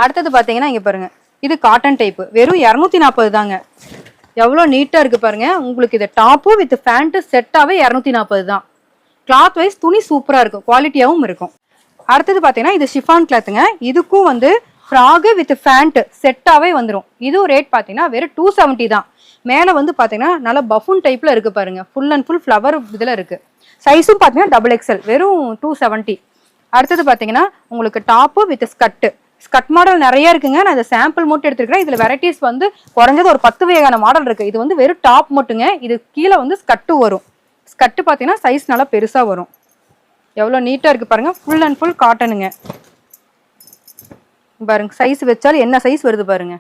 அடுத்தது பாத்தீங்கன்னா இங்க பாருங்க, இது காட்டன் டைப். வெறும் 240 தாங்க. எவ்வளவு நீட்டா இருக்கு பாருங்க. உங்களுக்கு இது டாப்பு வித் பேண்ட் செட்டாவே 240 தான். கிளாத் வைஸ் துணி சூப்பரா இருக்கும், குவாலிட்டியாவும் இருக்கும். அடுத்தது பாத்தீங்கன்னா இது ஷிஃபான் கிளாத்துங்க. இதுக்கும் வந்து ஃப்ராக் வித் பேண்ட் செட்டாவே வந்துடும். இதுவும் ரேட் பாத்தீங்கன்னா வெறும் 270 தான். மேல வந்து பாத்தீங்கன்னா நல்ல பஃபூன் டைப்ல இருக்கு பாருங்க. ஃபுல் அண்ட் ஃபுல் ஃபிளவர் இதுல இருக்கு. சைஸும் பாத்தீங்கன்னா XXL வெறும் 270. அடுத்தது பாத்தீங்கன்னா உங்களுக்கு டாப்பு வித் ஸ்கட்டு. ஸ்கட் மாடல் நிறைய இருக்குங்க. நான் இதை சாம்பிள் மட்டும் எடுத்துருக்கேன். இதுல வெரைட்டிஸ் வந்து குறைஞ்சது ஒரு 10 வகையான மாடல் இருக்கு. இது வந்து வெறும் டாப் மட்டுங்க. இது கீழே வந்து ஸ்கட்டு வரும். ஸ்கட்டு பாத்தீங்கன்னா சைஸ் நல்லா பெருசா வரும். எவ்வளவு நீட்டா இருக்கு பாருங்க. ஃபுல் அண்ட் ஃபுல் காட்டனுங்க. பாருங்க சைஸ் வச்சாலும் என்ன சைஸ் வருது பாருங்க.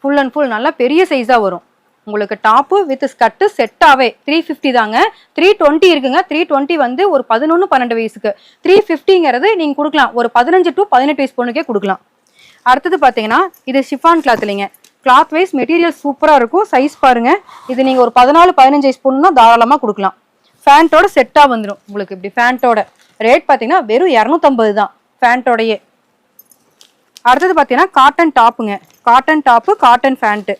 ஃபுல் அண்ட் ஃபுல் நல்லா பெரிய சைஸா வரும். உங்களுக்கு டாப்பு வித் ஸ்கட்டு செட்டாவே 350 தாங்க. 320 இருக்குங்க. 320 வந்து ஒரு 11-12 வயசுக்கு. 350ங்கிறது நீங்க கொடுக்கலாம் ஒரு 15 to 18 வயசு பொண்ணுக்கே கொடுக்கலாம். அடுத்தது பாத்தீங்கன்னா இது ஷிஃபான் கிளாத் இல்லைங்க. கிளாத் வைஸ் மெட்டீரியல் சூப்பரா இருக்கும். சைஸ் பாருங்க. இது நீங்க ஒரு 14-15 வயசு பொண்ணுன்னா தாராளமா கொடுக்கலாம். ஃபேண்டோட செட்டா வந்துடும் உங்களுக்கு. இப்படி ஃபேண்டோட ரேட் பாத்தீங்கன்னா வெறும் 250 தான் ஃபேண்டோடயே. அடுத்தது பாத்தீங்கன்னா காட்டன் டாப்புங்க. Cotton top, cotton pant.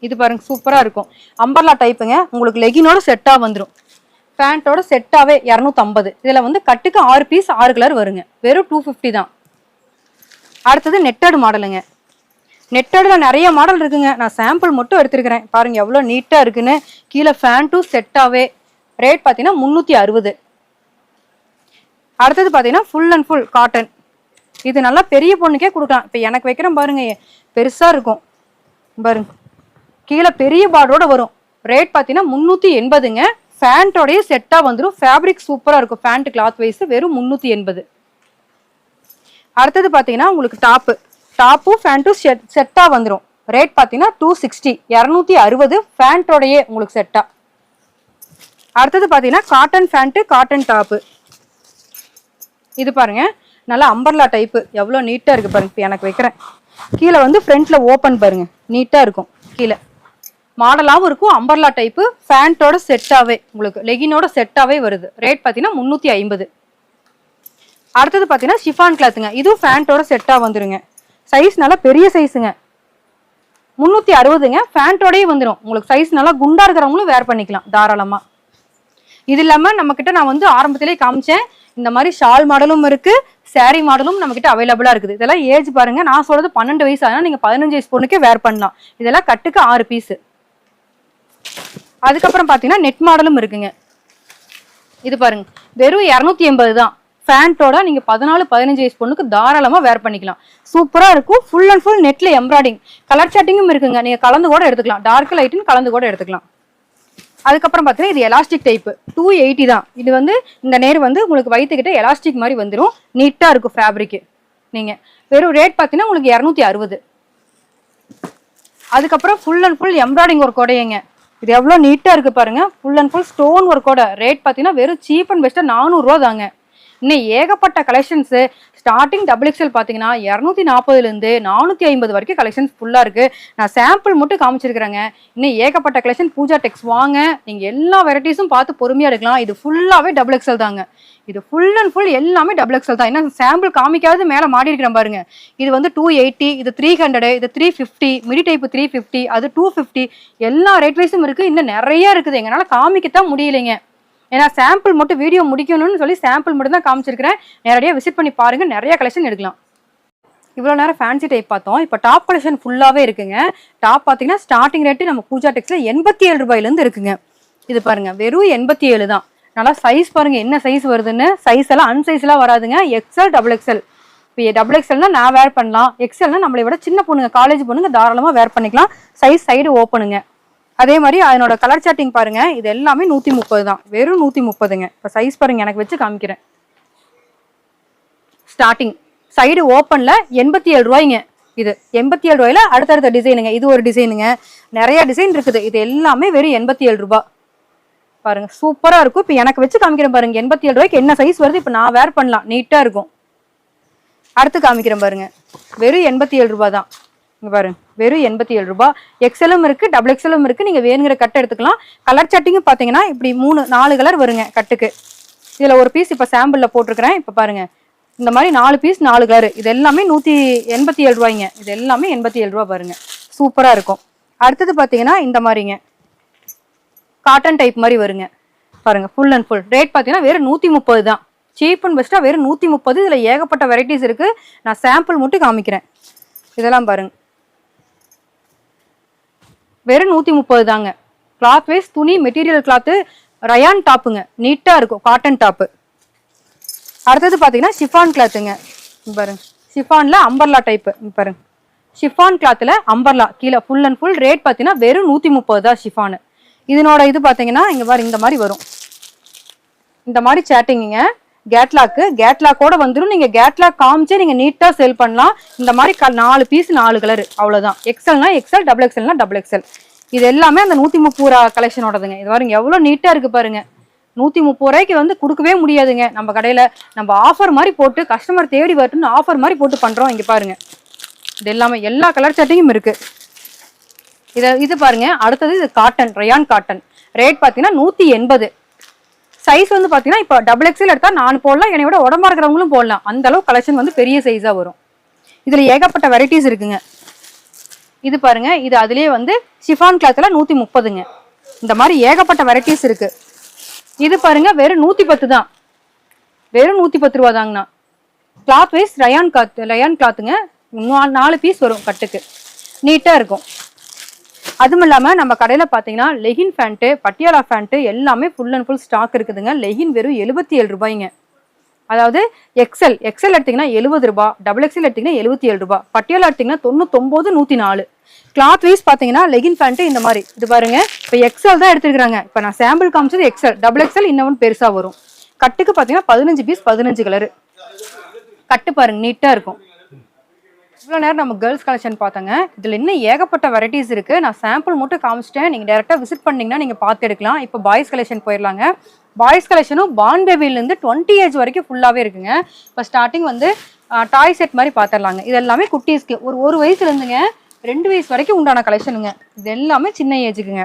இது பாருங்க சூப்பரா இருக்கும். அம்பர்லா டைப்புங்க. உங்களுக்கு லெகினோட செட்டா வந்துடும். பேண்டோட செட்டாவே 250. இதுல வந்து கட்டுக்கு 6 பீஸ் 6 கலர் வருங்க. வெறும் 250 தான். அடுத்தது நெட்டட் மாடலுங்க. நெட்டட்ல நிறைய மாடல் இருக்குங்க. நான் சாம்பிள் மட்டும் எடுத்திருக்கிறேன். பாருங்க எவ்வளவு நீட்டா இருக்குன்னு. கீழே ஃபேண்ட்டும் செட்டாவே. ரேட் பாத்தீங்கன்னா 360. அடுத்தது பாத்தீங்கன்னா ஃபுல் அண்ட் ஃபுல் காட்டன். இது நல்லா பெரிய பொண்ணுக்கே கொடுக்கலாம். இப்ப எனக்கு வைக்கிறேன் பாருங்க, பெருசா இருக்கும் பாருங்க. கீழே பெரிய பார்டரோட வரும். ரேட் பாத்தீங்கன்னா 380ங்க. ஃபேண்டோடய செட்டா வந்துடும். ஃபேப்ரிக் சூப்பரா இருக்கும். ஃபேண்ட் கிளாத் வைஸ் வெறும் 380. அடுத்தது பாத்தீங்கன்னா உங்களுக்கு டாப்பும் ஃபேண்ட்டும் செட்டா வந்துடும். ரேட் பாத்தீங்கன்னா 260. 260 ஃபேண்டோடயே உங்களுக்கு செட்டா. அடுத்தது பாத்தீங்கன்னா காட்டன் ஃபேண்ட், காட்டன் டாப்பு. இது பாருங்க நல்லா அம்பர்லா டைப்பு. எவ்வளவு நீட்டா இருக்கு பாருங்க. இப்ப எனக்கு வைக்கிறேன். கீழே வந்து ஃப்ரண்ட்ல ஓப்பன் பாருங்க, நீட்டா இருக்கும். கீழே மாடலாகவும் இருக்கும். அம்பர்லா டைப்பு ஃபேண்டோட செட்டாவே உங்களுக்கு லெகினோட செட்டாவே வருது. ரேட் பார்த்தீங்கன்னா 350. அடுத்தது பார்த்தீங்கன்னா ஷிஃபான் கிளாத்துங்க. இதுவும் ஃபேண்டோட செட்டாக வந்துருங்க. சைஸ் நல்லா பெரிய சைஸுங்க. 360ங்க. ஃபேண்டோடயே வந்துடும். உங்களுக்கு சைஸ் நல்லா குண்டா இருக்கிறவங்களும் வேர் பண்ணிக்கலாம் தாராளமா. இது இல்லாம நம்ம கிட்ட நான் வந்து ஆரம்பத்திலேயே காமிச்சேன், இந்த மாதிரி ஷால் மாடலும் இருக்கு, சாரி மாடலும் நம்ம கிட்ட அவைலபிளா இருக்குது. இதெல்லாம் ஏஜ் பாருங்க, நான் சொல்றது 12 வயசு, ஆனா நீங்க 15 வயசு பொண்ணுக்கே வேர் பண்ணலாம். இதெல்லாம் கட்டுக்கு 6 பீஸ். அதுக்கப்புறம் பாத்தீங்கன்னா நெட் மாடலும் இருக்குங்க. இது பாருங்க, வெறும் 280 தான். ஃபேண்டோட நீங்க 14-15 வயசு பொண்ணுக்கு தாராளமா வேர் பண்ணிக்கலாம். சூப்பரா இருக்கும். ஃபுல் அண்ட் ஃபுல் நெட்ல எம்ப்ராய்டிங், கலர் சாட்டிங்கும் இருக்குங்க. நீங்க கலந்து கூட எடுத்துக்கலாம், டார்க் லைட்னு கலந்து கூட எடுத்துக்கலாம். அதுக்கப்புறம் பார்த்தீங்கன்னா இது எலாஸ்டிக் டைப்பு 280 தான். இது வந்து இந்த நேர் வந்து உங்களுக்கு வயிற்றுக்கிட்ட எலாஸ்டிக் மாதிரி வந்துடும். நீட்டாக இருக்கும் ஃபேப்ரிக்கு. நீங்கள் வெறும் ரேட் பார்த்தீங்கன்னா உங்களுக்கு 260. அதுக்கப்புறம் ஃபுல் அண்ட் ஃபுல் எம்ப்ராய்டிங் ஒர்க்கோடையங்க. இது எவ்வளோ நீட்டாக இருக்குது பாருங்கள். ஃபுல் அண்ட் ஃபுல் ஸ்டோன் ஒர்க்கோட. ரேட் பார்த்தீங்கன்னா வெறும் சீப் அண்ட் பெஸ்ட்டாக 400 ரூபா தாங்க. இன்னும் ஏகப்பட்ட கலெக்ஷன்ஸு. ஸ்டார்டிங் XXL பார்த்தீங்கன்னா 240லேருந்து 450 வரைக்கும் கலெக்ஷன்ஸ் ஃபுல்லாக இருக்குது. நான் சாம்பிள் மட்டும் காமிச்சிருக்கிறேங்க. இன்னும் ஏகப்பட்ட கலெக்ஷன். பூஜா டெக்ஸ் வாங்க, நீங்கள் எல்லா வெரைட்டிஸும் பார்த்து பொறுமையாக எடுக்கலாம். இது ஃபுல்லாகவே XXL தாங்க. இது ஃபுல் அண்ட் ஃபுல் எல்லாமே XXL தான். ஏன்னா சாம்பிள் காமிக்காது மேலே மாடி இருக்கிறேன் பாருங்க. இது வந்து 280, இது 300, இது 350, மிடி டைப்பு 350, அது 250. எல்லா ரேட் வைஸும் இருக்குது. இன்னும் நிறைய இருக்குது. எங்களால் காமிக்கத்தான் முடியலைங்க. ஏன்னா சாம்பிள் மட்டும் வீடியோ முடிக்கணும்னு சொல்லி சாம்பிள் மட்டும் தான் காமிச்சிருக்கிறேன். நேரடியாக விசிட் பண்ணி பாருங்க, நிறைய கலெக்ஷன் எடுக்கலாம். இவ்வளோ நேரம் ஃபேன்சி டைப் பார்த்தோம். இப்போ டாப் கலெக்ஷன் ஃபுல்லாகவே இருக்குங்க. டாப் பார்த்தீங்கன்னா ஸ்டார்டிங் ரேட்டு நம்ம பூஜா டெக்ஸில் 87 ரூபாயிலேருந்து இருக்குங்க. இது பாருங்க, வெறும் 87 தான். நல்லா சைஸ் பாருங்க என்ன சைஸ் வருதுன்னு. சைஸ் எல்லாம் அன்சைஸ்லாம் வராதுங்க. XL XXL. இப்போ XXLனா நான் வேர் பண்ணலாம், XLனா நம்மளை விட சின்ன பொண்ணுங்க, காலேஜ் பொண்ணுங்க தாராளமாக வேர் பண்ணிக்கலாம். சைஸ் சைடு ஓப்பனுங்க. அதே மாதிரி அதனோட கலர் சாட்டிங் பாருங்க. இது எல்லாமே 130 தான். வெறும் 130ங்க. இப்போ சைஸ் பாருங்க, எனக்கு வச்சு காமிக்கிறேன். ஸ்டார்டிங் சைடு ஓப்பன்ல 87 ரூபாய்ங்க. இது 87 ரூபாயில அடுத்தடுத்த டிசைனுங்க. இது ஒரு டிசைனுங்க, நிறைய டிசைன் இருக்குது. இது எல்லாமே வெறும் 87 ரூபாய் பாருங்க. சூப்பரா இருக்கும். இப்போ எனக்கு வச்சு காமிக்கிறேன் பாருங்க. 87 ரூபாய்க்கு என்ன சைஸ் வருது இப்போ நான் வேர் பண்ணலாம், நீட்டா இருக்கும். அடுத்து காமிக்கிறேன் பாருங்க. வெறும் 87 ரூபாய் தான். இங்க பாருங்க, வெறும் 87 ரூபாய். XLம் இருக்கு, XXLம் இருக்கு. நீங்க வேணுங்கிற கட்டை எடுத்துக்கலாம். கலர் சட்டிங்கும் பாத்தீங்கன்னா இப்படி 3-4 கலர் வருங்க கட்டுக்கு. இதுல ஒரு பீஸ் இப்ப சாம்பிள்ல போட்டிருக்கிறேன். இப்ப பாருங்க, இந்த மாதிரி 4 பீஸ் 4 கலர். இது எல்லாமே 187 ரூபாய்ங்க. இது எல்லாமே 87 ரூபாய் பாருங்க. சூப்பரா இருக்கும். அடுத்தது பாத்தீங்கன்னா இந்த மாதிரிங்க, காட்டன் டைப் மாதிரி வருங்க பாருங்க. ஃபுல் அண்ட் ஃபுல் ரேட் பாத்தீங்கன்னா வெறும் 130 தான். சீப் அண்ட் பெஸ்டா வெறும் 130. இதுல ஏகப்பட்ட வெரைட்டிஸ் இருக்கு. நான் சாம்பிள் மட்டும் காமிக்கிறேன். இதெல்லாம் பாருங்க, வெறும் 130 தாங்க. கிளாத் வைஸ் துணி மெட்டீரியல் கிளாத்து ரயான் டாப்புங்க. நீட்டா இருக்கும், காட்டன் டாப்பு. அடுத்தது பாத்தீங்கன்னா ஷிஃபான் கிளாத்துங்க. பாருங்க, ஷிஃபான்ல அம்பர்லா டைப்பு பாருங்க. ஷிஃபான் கிளாத்ல அம்பர்லா கீழே ஃபுல் அண்ட் ஃபுல். ரேட் பாத்தீங்கன்னா வெறும் 130 தான் ஷிஃபானு. இதனோட இது பாத்தீங்கன்னா இங்க பாருங்க, இந்த மாதிரி வரும். இந்த மாதிரி சேட்டிங்க. கேட்லாக்கோட வந்துடும். நீங்க கேட்லாக் காமிச்சே நீங்க நீட்டா சேல் பண்ணலாம். இந்த மாதிரி 4 பீஸ் 4 கலர் அவ்வளவுதான். XLனா XL, XXLனா XXL. இது எல்லாமே அந்த 130 ரூபா கலெக்ஷனோடதுங்க. இது பாருங்க எவ்வளவு நீட்டா இருக்கு பாருங்க. 130 ரூபாய்க்கு வந்து கொடுக்கவே முடியாதுங்க நம்ம கடையில. நம்ம ஆஃபர் மாதிரி போட்டு கஸ்டமர் தேடி வரட்டும்னு ஆஃபர் மாதிரி போட்டு பண்றோம். இங்க பாருங்க, இது எல்லாமே எல்லா கலர் சட்டையும் இருக்கு. இது பாருங்க. அடுத்தது இது காட்டன், ரயான் காட்டன். ரேட் பாத்தீங்கன்னா 180. சைஸ் வந்து பாத்தீங்கன்னா இப்போ XXL எடுத்தா நான் போடலாம், என்னையோட உடம்பா இருக்கிறவங்களும் போடலாம். அந்த அளவு கலெக்ஷன் வந்து பெரிய சைஸா வரும். இதுல ஏகப்பட்ட வெரைட்டிஸ் இருக்குங்க. இது பாருங்க, இது அதுலயே வந்து ஷிஃபான் கிளாத்ல 130ங்க. இந்த மாதிரி ஏகப்பட்ட வெரைட்டிஸ் இருக்கு. இது பாருங்க, வெறும் 110 தான். வெறும் 110 ரூபா தாங்கண்ணா. கிளாத் வைஸ் ரயான் கிளாத்துங்க. 4 பீஸ் வரும் கட்டுக்கு. நீட்டா இருக்கும். அதுவும் இல்லாம நம்ம கடையில பாத்தீங்கன்னா லெகின் ஃபேண்ட், பட்டியாலா ஃபேண்ட் எல்லாமே ஃபுல் அண்ட் ஃபுல் ஸ்டாக் இருக்குதுங்க. லெகின் வெறும் 77 ரூபாய்ங்க. அதாவது XL எடுத்தீங்கன்னா 70 ரூபாய், XXL எடுத்தீங்கன்னா 77 ரூபாய், பட்டியாலா எடுத்தீங்கன்னா 99, 104. கிளாத் வைஸ் பாத்தீங்கன்னா லெகின் ஃபேண்ட் இந்த மாதிரி. இது பாருங்க, இப்போ XL தான் எடுத்துருக்காங்க. இப்போ நான் சாம்பிள் காமிச்சது XL. XXL இன்னும் பெருசா வரும். கட்டுக்கு பாத்தீங்கன்னா 15 பீஸ் 15 கலர். கட்டு பாருங்க, நீட்டா இருக்கும். இவ்வளோ நேரம் நம்ம கேர்ள்ஸ் கலெக்ஷன் பார்த்தோங்க. இதில் இன்னும் ஏகப்பட்ட வெரைட்டிஸ் இருக்குது. நான் சாம்பிள் மட்டும் காமிச்சிட்டேன். நீங்கள் டேரெக்டாக விசிட் பண்ணிங்கன்னா நீங்கள் பார்த்து எடுக்கலாம். இப்போ பாய்ஸ் கலெக்ஷன் போயிடலாங்க. பாய்ஸ் கலெக்ஷனும் பார்ன் பேபிலேருந்து 20 ஏஜ் வரைக்கும் ஃபுல்லாகவே இருக்குங்க. இப்போ ஸ்டார்டிங் வந்து டாய் செட் மாதிரி பார்த்துடலாங்க. இது எல்லாமே குட்டீஸ்க்கு ஒரு வயசுலேருந்துங்க 2 வயசு வரைக்கும் உண்டான கலெக்ஷனுங்க. இது எல்லாமே சின்ன ஏஜுக்குங்க.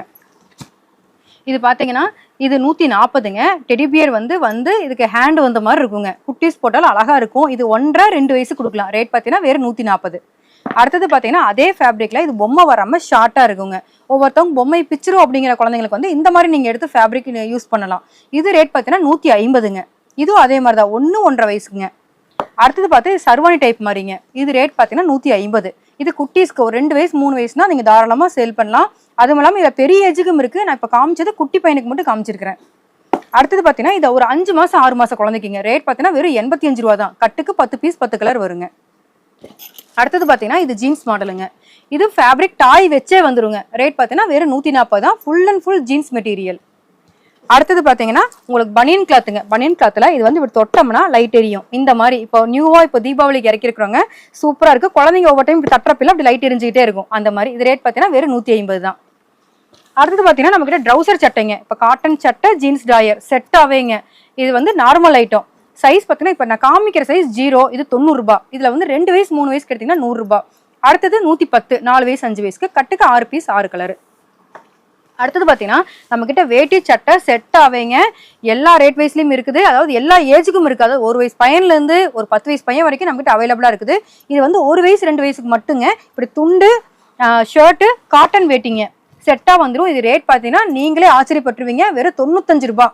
இது பாத்தீங்கன்னா இது 140ங்க. டெடி பியர் வந்து இதுக்கு ஹேண்ட் வந்த மாதிரி இருக்குங்க. குட்டீஸ் போட்டாலும் அழகா இருக்கும். இது 1.5 2 வயசு கொடுக்கலாம். ரேட் பாத்தீங்கன்னா வெறும் 140. அடுத்தது பாத்தீங்கன்னா அதே ஃபேப்ரிக்ல இது பொம்மை வராம ஷார்ட்டா இருக்குங்க. ஒவ்வொருத்தவங்க பொம்மை பிச்சிரும் அப்படிங்கிற குழந்தைங்களுக்கு வந்து இந்த மாதிரி நீங்க எடுத்து ஃபேப்ரிக் யூஸ் பண்ணலாம். இது ரேட் பாத்தீங்கன்னா 150ங்க. இதுவும் அதே மாதிரி தான் 1 1.5 வயசுங்க. அடுத்தது பார்த்து சர்வானி டைப் மாதிரிங்க. இது ரேட் பாத்தீங்கன்னா 150. இது குட்டீஸ்க்கு ஒரு 2 வயசு 3 வயசுனா நீங்க தாராளமா சேல் பண்ணலாம். அதுவும் இல்லாமல் இதில் பெரிய ஏஜுக்கும் இருக்கு. நான் இப்போ காமிச்சது குட்டி பையனுக்கு மட்டும் காமிச்சிருக்கிறேன். அடுத்தது பார்த்தீங்கன்னா இது ஒரு 5 மாசம் 6 மாசம் குழந்தைக்குங்க. ரேட் பார்த்தீங்கன்னா வெறும் 85 ரூபா தான். கட்டுக்கு 10 பீஸ் 10 கலர் வருங்க. அடுத்தது பார்த்தீங்கன்னா இது ஜீன்ஸ் மாடலுங்க. இது ஃபேப்ரிக் டாய் வச்சே வந்துருங்க. ரேட் பார்த்தீங்கன்னா வெறும் 140 தான். Full and full jeans material. அடுத்தது பார்த்தீங்கன்னா உங்களுக்கு பனியன் கிளாத்துங்க. பனியன் கிளாத்தில் இது வந்து இப்படி தொட்டோம்னா லைட் எரியும். இந்த மாதிரி இப்போ நியூவாக இப்போ தீபாவளிக்கு இறக்கிருக்கிறவங்க சூப்பராக இருக்குது. குழந்தைங்க ஒவ்வொரு டைம் இப்படி தட்டுறப்பில்ல அப்படி லைட் எரிஞ்சிக்கிட்டே இருக்கும். அந்த மாதிரி இது ரேட் பார்த்தீங்கன்னா வெறும் 150 தான். அடுத்தது பார்த்தீங்கன்னா நம்மக்கிட்ட ட்ரௌசர் சட்டைங்க. இப்போ காட்டன் சட்டை ஜீன்ஸ் டாயர் செட்டாவேங்க. இது வந்து நார்மல் ஐட்டம். சைஸ் பார்த்தீங்கன்னா இப்போ நான் காமிக்கிற சைஸ் 0. இது 90 ரூபா. இதில் வந்து 2 வயசு 3 வயசுக்கு எடுத்தீங்கன்னா 100 ரூபா. அடுத்தது 110 4 வயசு 5 வயசுக்கு கட்டுக்கு 6 பீஸ் 6 கலர். அடுத்தது பார்த்தீங்கன்னா நம்மக்கிட்ட வேட்டி சட்டை செட் ஆவேங்க. எல்லா ரேட் வைஸ்லையும் இருக்குது. அதாவது எல்லா ஏஜுக்கும் இருக்குது. அதாவது 1 வயசு பையன்லேருந்து ஒரு 10 வயசு பையன் வரைக்கும் நம்மகிட்ட அவைலபிளாக இருக்குது. இது வந்து 1 வயசு 2 வயசுக்கு மட்டுங்க. இப்படி துண்டு ஷர்ட்டு காட்டன் வேட்டிங்க செட்டாக வந்துடும். இது ரேட் பார்த்தீங்கன்னா நீங்களே ஆச்சரியப்பட்டுருவீங்க. வெறும் 95 ரூபா.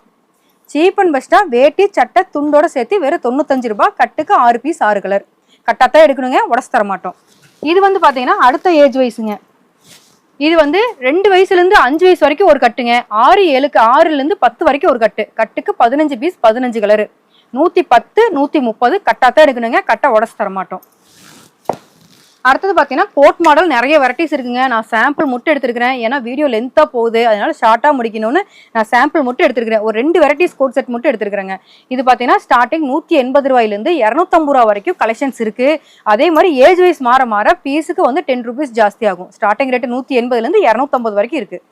சீப் அண்ட் பெஸ்ட்டாக வேட்டி சட்டை துண்டோட சேர்த்து வெறும் 95 ரூபா. கட்டுக்கு 6 பீஸ் 6 கலர். கட்டாத்தான் எடுக்கணுங்க, உடச்சு தர மாட்டோம். இது வந்து பார்த்தீங்கன்னா அடுத்த ஏஜ் வயசுங்க. இது வந்து 2 வயசுலேருந்து 5 வயசு வரைக்கும் ஒரு கட்டுங்க. 6 7க்கு 6லேருந்து 10 வரைக்கும் ஒரு கட்டு. கட்டுக்கு 15 பீஸ் 15 கலரு. 110 130 கட்டாத்தான் எடுக்கணுங்க, கட்டை உடச்சு தர மாட்டோம். அடுத்தது பார்த்தீங்கன்னா கோட் மாடல் நிறைய வெரைட்டிஸ் இருக்குங்க. நான் சாம்பிள் மட்டும் எடுத்துருக்கிறேன். ஏன்னா வீடியோ லென்த்தாக போகுது, அதனால ஷார்ட்டாக முடிக்கணும்னு நான் சாம்பிள் மட்டும் எடுத்துருக்கிறேன். ஒரு 2 வெரைட்டிஸ் கோட் செட் மட்டும் எடுத்துருக்கிறேங்க. இது பார்த்தீங்கன்னா ஸ்டார்டிங் 180 ரூபாயிலேருந்து 250 ரூபா வரைக்கும் கலெக்ஷன்ஸ் இருக்குது. அதே மாதிரி ஏஜ் வைஸ் மாற மாற பீஸுக்கு வந்து 10 ரூபீஸ் ஜாஸ்தி ஆகும். ஸ்டார்டிங் ரேட்டு 180லேருந்து 250 வரைக்கும் இருக்குது.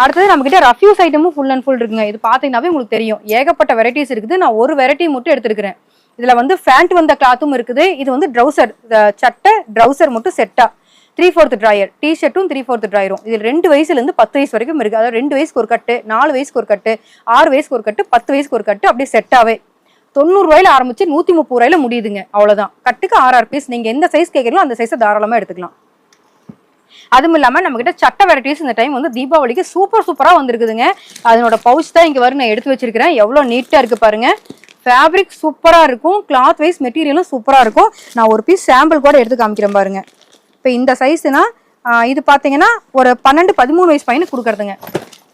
அடுத்தது நம்மகிட்ட ரஃப்யூஸ் ஐட்டமும் ஃபுல் அண்ட் ஃபுல் இருக்குங்க. இது பார்த்தீங்கன்னாவே உங்களுக்கு தெரியும், ஏகப்பட்ட வெரைட்டிஸ் இருக்குது. நான் ஒரு வெரைட்டி மட்டும் எடுத்துருக்கிறேன். இதுல வந்து ஃபேண்ட் வந்த கிளாத்தும் இருக்குது. இது வந்து ட்ரௌசர் சட்டை ட்ரௌசர் மட்டும் செட்டா 3/4 ட்ராயர் டிஷர்ட்டும் 3/4 ட்ராயரும். இது 2 வயசுலேருந்து 10 வயசு வரைக்கும் இருக்கு. அதாவது 2 வயசுக்கு ஒரு கட்டு, 4 வயசுக்கு ஒரு கட்டு, 6 வயசுக்கு ஒரு கட்டு, 10 வயசுக்கு ஒரு கட்டு, அப்படியே செட்டாவே 90 ரூபாயில ஆரம்பிச்சு 130 ரூபாயில முடியுதுங்க. அவ்வளவுதான். கட்டுக்கு 6 பீஸ். நீங்க எந்த சைஸ் கேட்கறீங்களோ அந்த சைஸை தாராளமா எடுத்துக்கலாம். அதுவும் இல்லாம நம்ம கிட்ட சட்டை வெரைட்டிஸ் இந்த டைம் வந்து தீபாவளிக்கு சூப்பரா வந்திருக்குதுங்க. அதனோட பவுச் தான் இங்க வரும், நான் எடுத்து வச்சிருக்கிறேன். எவ்வளவு நீட்டா இருக்கு பாருங்க. ஃபேப்ரிக் சூப்பரா இருக்கும். கிளாத் வைஸ் மெட்டீரியலும் சூப்பரா இருக்கும். நான் ஒரு பீஸ் சாம்பிள் கூட எடுத்து காமிக்கிறேன் பாருங்க. இப்போ இந்த சைஸ்னா இது பாத்தீங்கன்னா ஒரு 12 13 வயசு பையனுக்கு கொடுக்கறதுங்க.